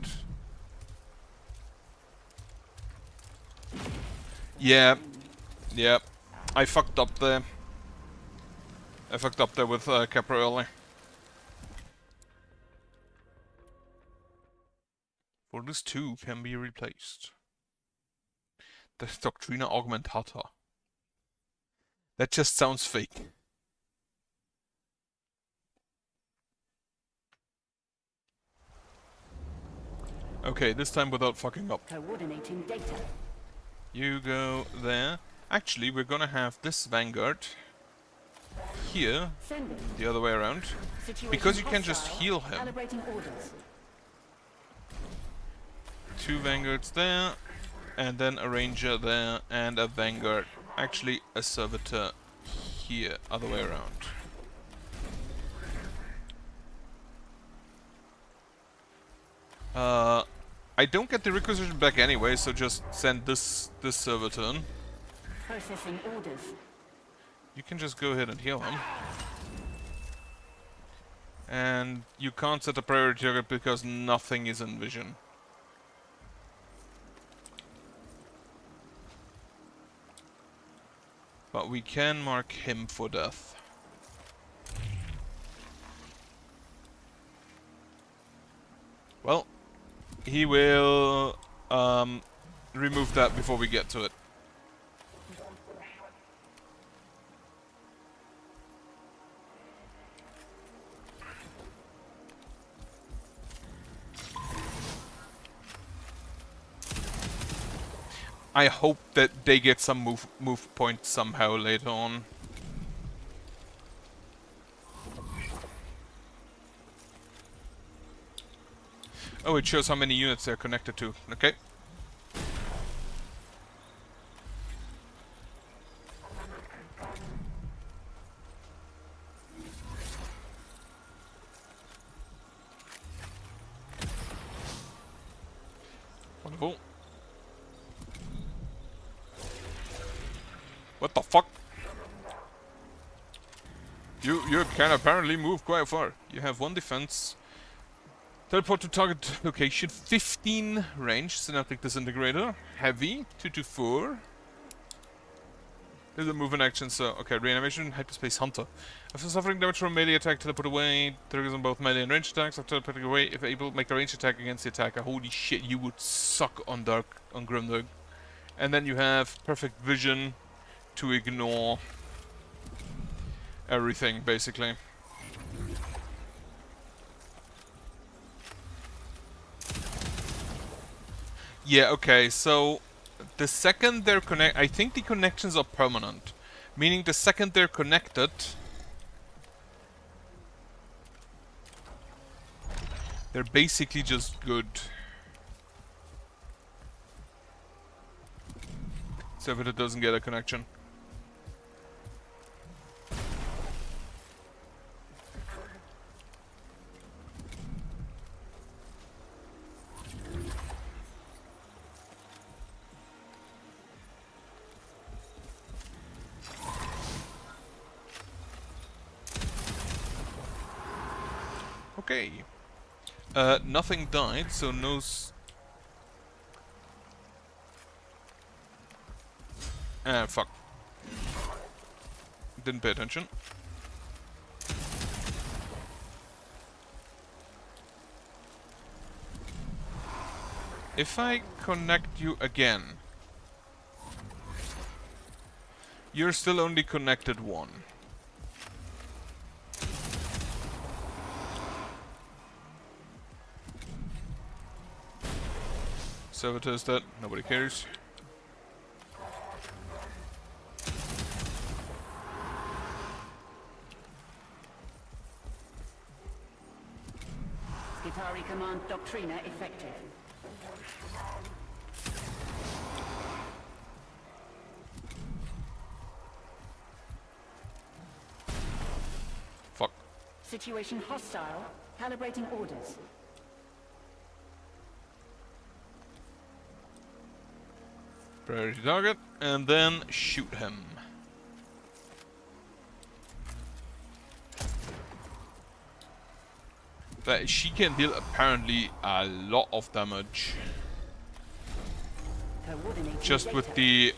Yeah. Yeah. I fucked up there. I fucked up there with Capra early. For this too can be replaced. The Doctrina Augmentata. That just sounds fake. Okay, this time without fucking up. Coordinating data. You go there. Actually, we're gonna have this vanguard here, the other way around, because you can just heal him. Calibrating orders. 2 vanguards there, and then a ranger there, and a vanguard. Actually, a servitor here, other way around. I don't get the requisition back anyway, so just send this server turn. Processing orders. You can just go ahead and heal him. And you can't set a priority target because nothing is in vision. But we can mark him for death. Well, he will remove that before we get to it. I hope that they get some move points somehow later on. Oh, it shows how many units they're connected to. Okay. Wonderful. What the fuck? You can apparently move quite far. You have 1 defense. Teleport to target location, 15 range, synaptic disintegrator, heavy, 224. There's a move in action, so okay, reanimation, hyperspace hunter. After suffering damage from melee attack, teleport away, triggers on both melee and range attacks. After teleporting away, if able, make a range attack against the attacker. Holy shit, you would suck on Grimdark. And then you have perfect vision to ignore everything, basically. Yeah, okay, so the second they're I think the connections are permanent. Meaning the second they're connected, they're basically just good. So if it doesn't get a connection. Okay. Nothing died, so no fuck. Didn't pay attention. If I connect you again, you're still only connected 1. Servitor's dead, nobody cares. Skitari Command Doctrina effective. Fuck. Situation hostile. Calibrating orders. Priority target, and then shoot him. But she can deal apparently a lot of damage. Just with the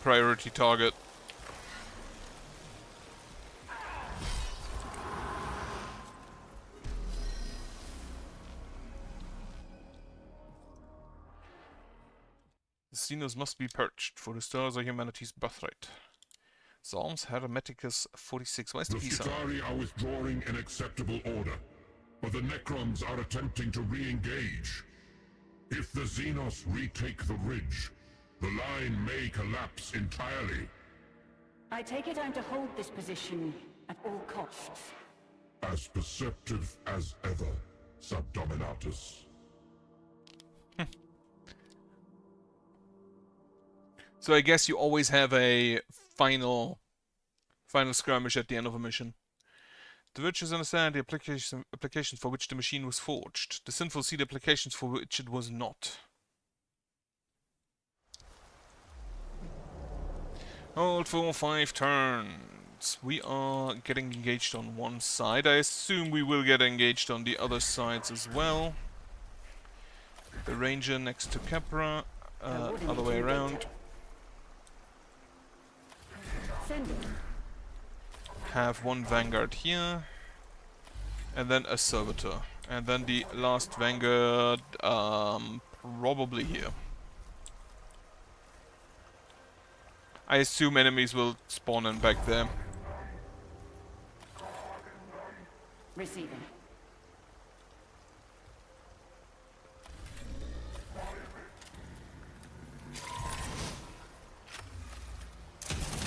priority target. The Xenos must be purged, for the stars are humanity's birthright. Psalms Hermeticus 46. Why is the The piece on? Skitari are withdrawing in acceptable order, but the Necrons are attempting to re-engage. If the Xenos retake the ridge, the line may collapse entirely. I take it I'm to hold this position at all costs. As perceptive as ever, Subdominatus. So I guess you always have a final skirmish at the end of a mission. The virtuous understand the applications for which the machine was forged. The sinful see the applications for which it was not. Hold for 5 turns. We are getting engaged on one side. I assume we will get engaged on the other sides as well. The ranger next to Capra, other way around. Have one vanguard here, and then a servitor, and then the last vanguard, probably here. I assume enemies will spawn in back there. Receiving.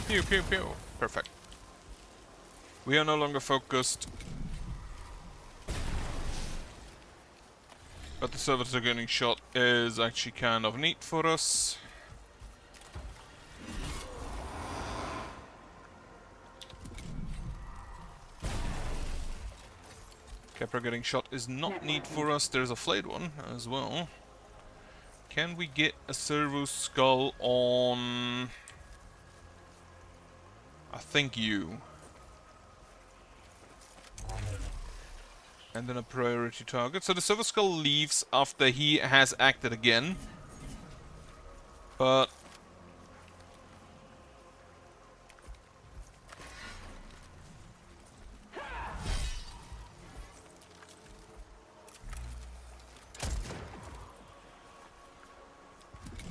Pew pew pew. Perfect. We are no longer focused. But the servitor getting shot is actually kind of neat for us. Capra getting shot is not neat for us. There's a flayed one as well. Can we get a servo skull on... I think you. And then a priority target. So the servo skull leaves after he has acted again. But...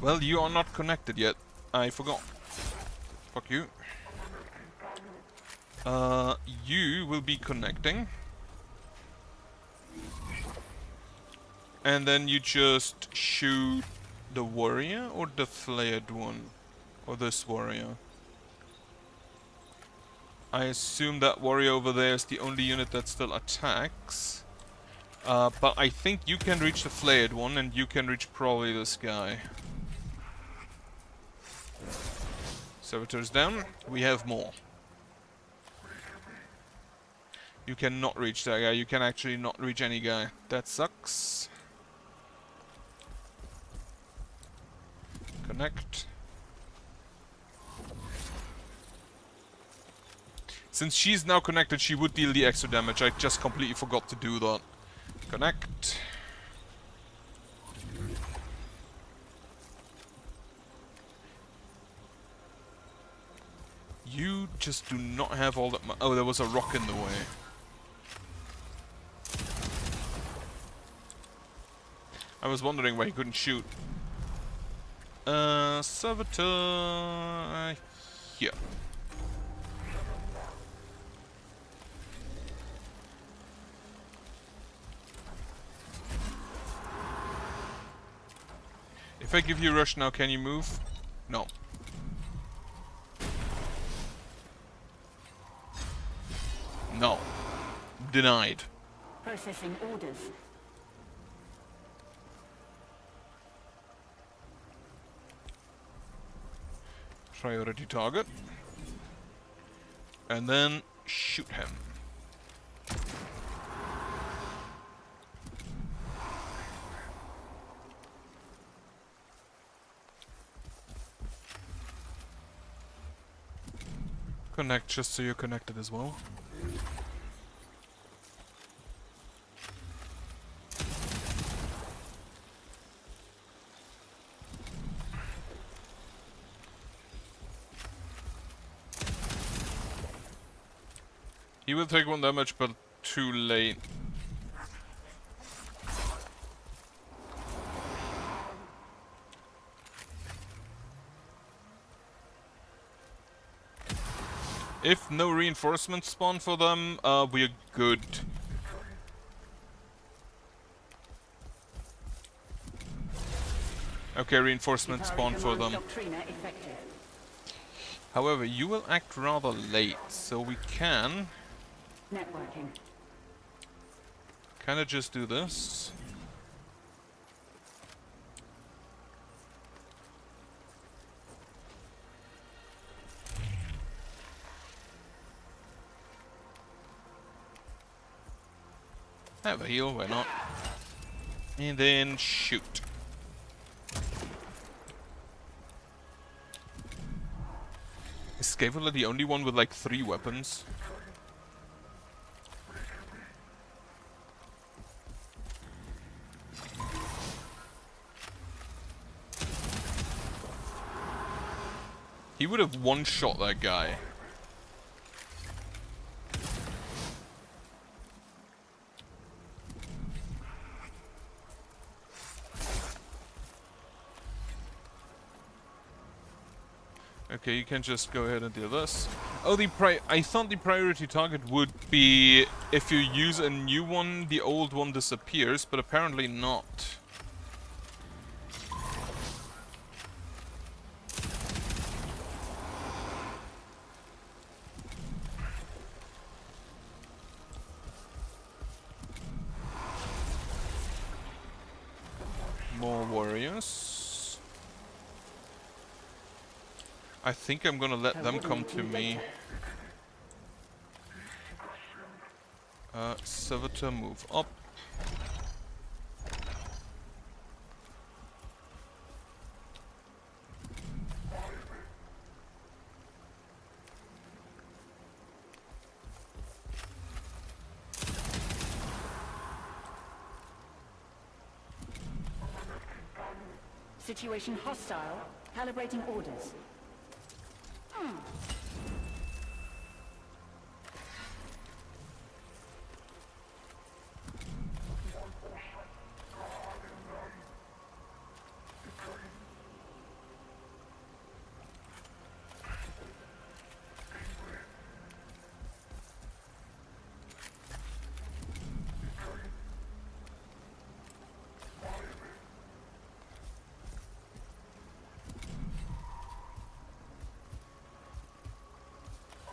well, you are not connected yet. I forgot. Fuck you. You will be connecting. And then you just shoot the warrior or the flared one? Or this warrior? I assume that warrior over there is the only unit that still attacks. But I think you can reach the flared one and you can reach probably this guy. Servitors down. We have more. You cannot reach that guy. You can actually not reach any guy. That sucks. Connect. Since she's now connected, she would deal the extra damage. I just completely forgot to do that. Connect. You just do not have all that oh, there was a rock in the way. I was wondering why he couldn't shoot. Servitor... here. If I give you a rush now, can you move? No. No. Denied. Processing orders. Priority target. And then shoot him. Connect just so you're connected as well. He will take 1 damage, but too late. If no reinforcements spawn for them, we're good. Okay, reinforcements spawn for them. However, you will act rather late, so we can... Networking. Kinda just do this. Have a heal, why not? And then shoot. Is Scavenger the only one with like 3 weapons? He would have one-shot that guy. Okay, you can just go ahead and do this. Oh, I thought the priority target would be if you use a new one, the old one disappears, but apparently not. More warriors. I think I'm gonna let them come to me. Servitor, move up. Situation hostile. Calibrating orders.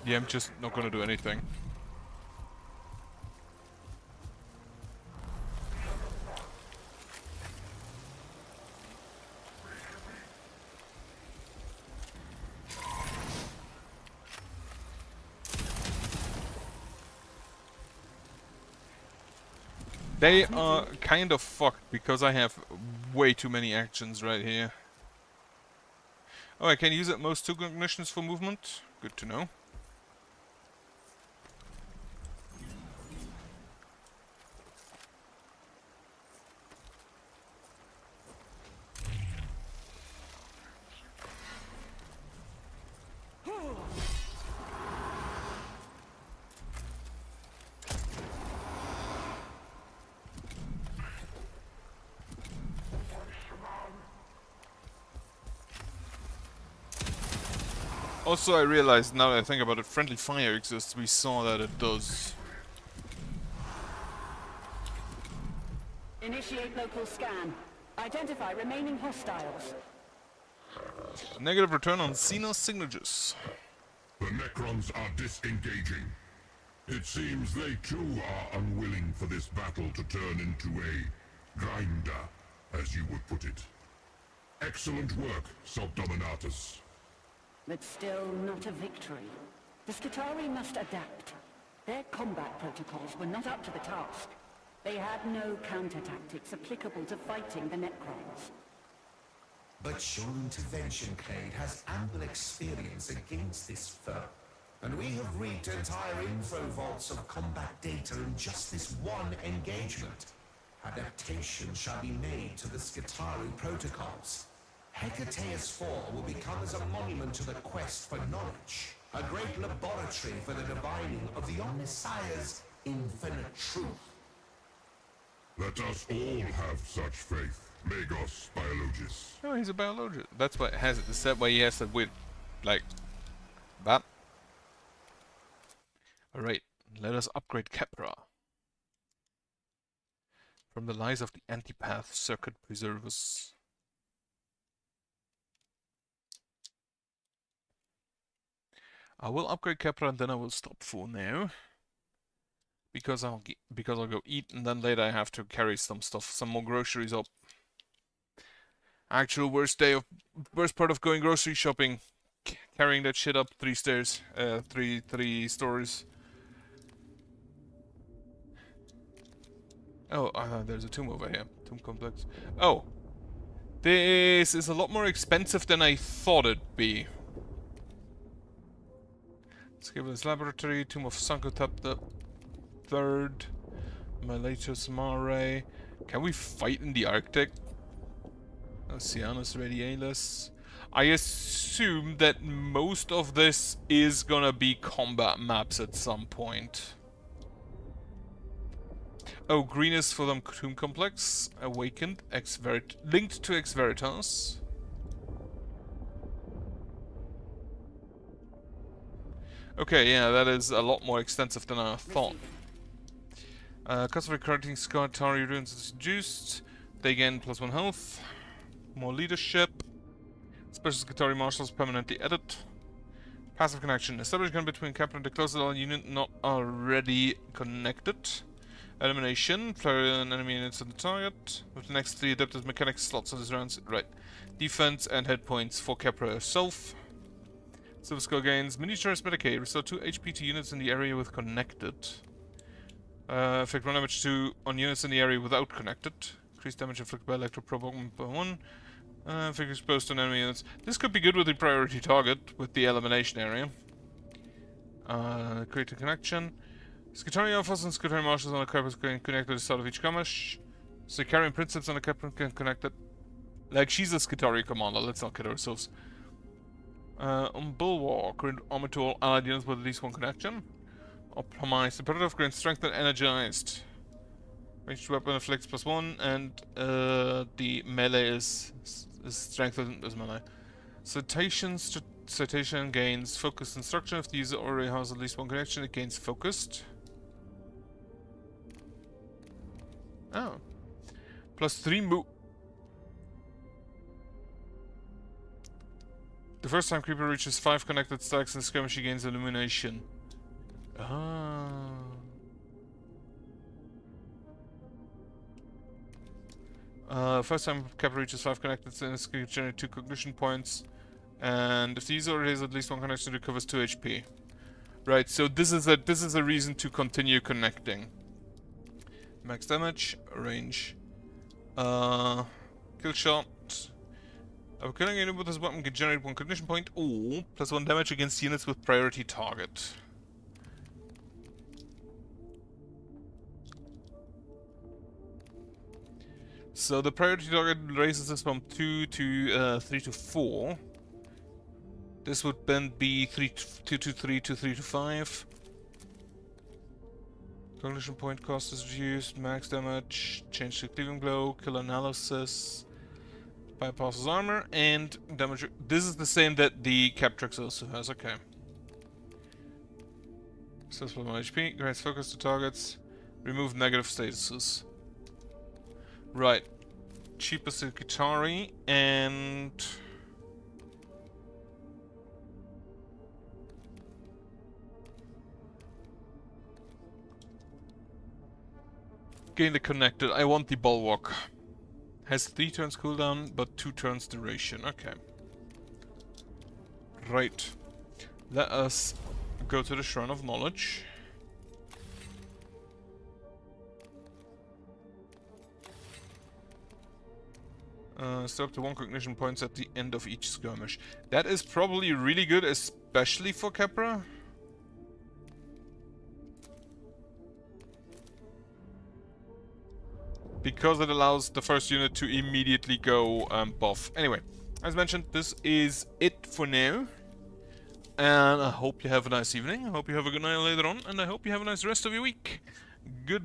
Yeah, I'm just not gonna do anything. They are kind of fucked because I have way too many actions right here. Oh, I can use at most 2 cognitions for movement. Good to know. Also, I realized now that I think about it, friendly fire exists. We saw that it does. Initiate local scan. Identify remaining hostiles. Negative return on Xenos signatures. The Necrons are disengaging. It seems they too are unwilling for this battle to turn into a grinder, as you would put it. Excellent work, Subdominatus. But still not a victory. The Skitarii must adapt. Their combat protocols were not up to the task. They had no counter-tactics applicable to fighting the Necrons. But your intervention, Clade, has ample experience against this foe. And we have reaped entire info vaults of combat data in just this one engagement. Adaptation shall be made to the Skitarii protocols. Hecateus IV will become as a monument to the quest for knowledge, a great laboratory for the divining of the Omnissiah's infinite truth. Let us all have such faith, Magos Biologis. Oh, he's a biologist. That's why it has it. Is that why he has that weird, like, that? Alright, let us upgrade Kepra. From the lies of the Antipath Circuit Preservers. I will upgrade Kepra and then I will stop for now. Because I'll go eat and then later I have to carry some stuff, some more groceries up. Actual worst part of going grocery shopping, carrying that shit up 3 stairs, three stories. Oh, there's a tomb over here. Tomb complex. Oh! This is a lot more expensive than I thought it'd be. Scabious Laboratory, Tomb of Sankotep the Third, Miletus Mare. Can we fight in the Arctic? Oceanus Radialis. I assume that most of this is gonna be combat maps at some point. Oh, green is for the Tomb Complex. Awakened, linked to Ex Veritas. Okay, yeah, that is a lot more extensive than I thought. Cost of recruiting Skatari runes is reduced. They gain +1 health. More leadership. Special Skatari marshals permanently added. Passive connection. Establish connection between Captain and the closest all unit not already connected. Elimination. Player and enemy units on the target. With the next 3 adapted mechanics slots on his rounds. Right. Defense and hit points for Capra herself. Silver score gains. Miniatures Medicaid. Restore 2 HP to units in the area with connected. Affect 1 damage on units in the area without connected. Increase damage inflicted by electro-provoking by 1. Affect exposed to enemy units. This could be good with the priority target, with the elimination area. Create a connection. Skatari alphas and Skatari marshals on a carpet can connect at the start of each skirmish. Skatarian principles on a carpet can connect it. Like, she's a Skatari commander, let's not kid ourselves. On Bulwark, armor to all allied units with at least 1 connection. Optimize. The predator grants strength and energized. Ranged weapon afflicts +1, and the melee is strengthened as melee. Citation gains focused instruction. If the user already has at least 1 connection, it gains focused. Oh. +3 move. The first time Creeper reaches 5 connected stacks in skirmish, he gains illumination. Ah. First time Capra reaches 5 connected stacks, can generate 2 cognition points. And if the user already has at least 1 connection, it recovers 2 HP. Right, so this is a reason to continue connecting. Max damage, range. Kill shot. Killing a unit with this weapon can generate 1 cognition point or +1 damage against units with priority target. So the priority target raises this from 2 to 3 to 4. This would then be 2 to 3 to 3 to 5. Cognition point cost is reduced, max damage, change to cleaving blow, kill analysis, bypasses armor, and damage. This is the same that the Captrix also has, okay. Successful 1 HP, grants focus to targets, remove negative statuses. Right. Cheapest Kitari and gain the connected. I want the Bulwark. Has 3 turns cooldown, but 2 turns duration. Okay. Right. Let us go to the Shrine of Knowledge. Still up to 1 cognition points at the end of each skirmish. That is probably really good, especially for Capra. Because it allows the first unit to immediately go buff. Anyway, as mentioned, this is it for now. And I hope you have a nice evening. I hope you have a good night later on. And I hope you have a nice rest of your week. Goodbye.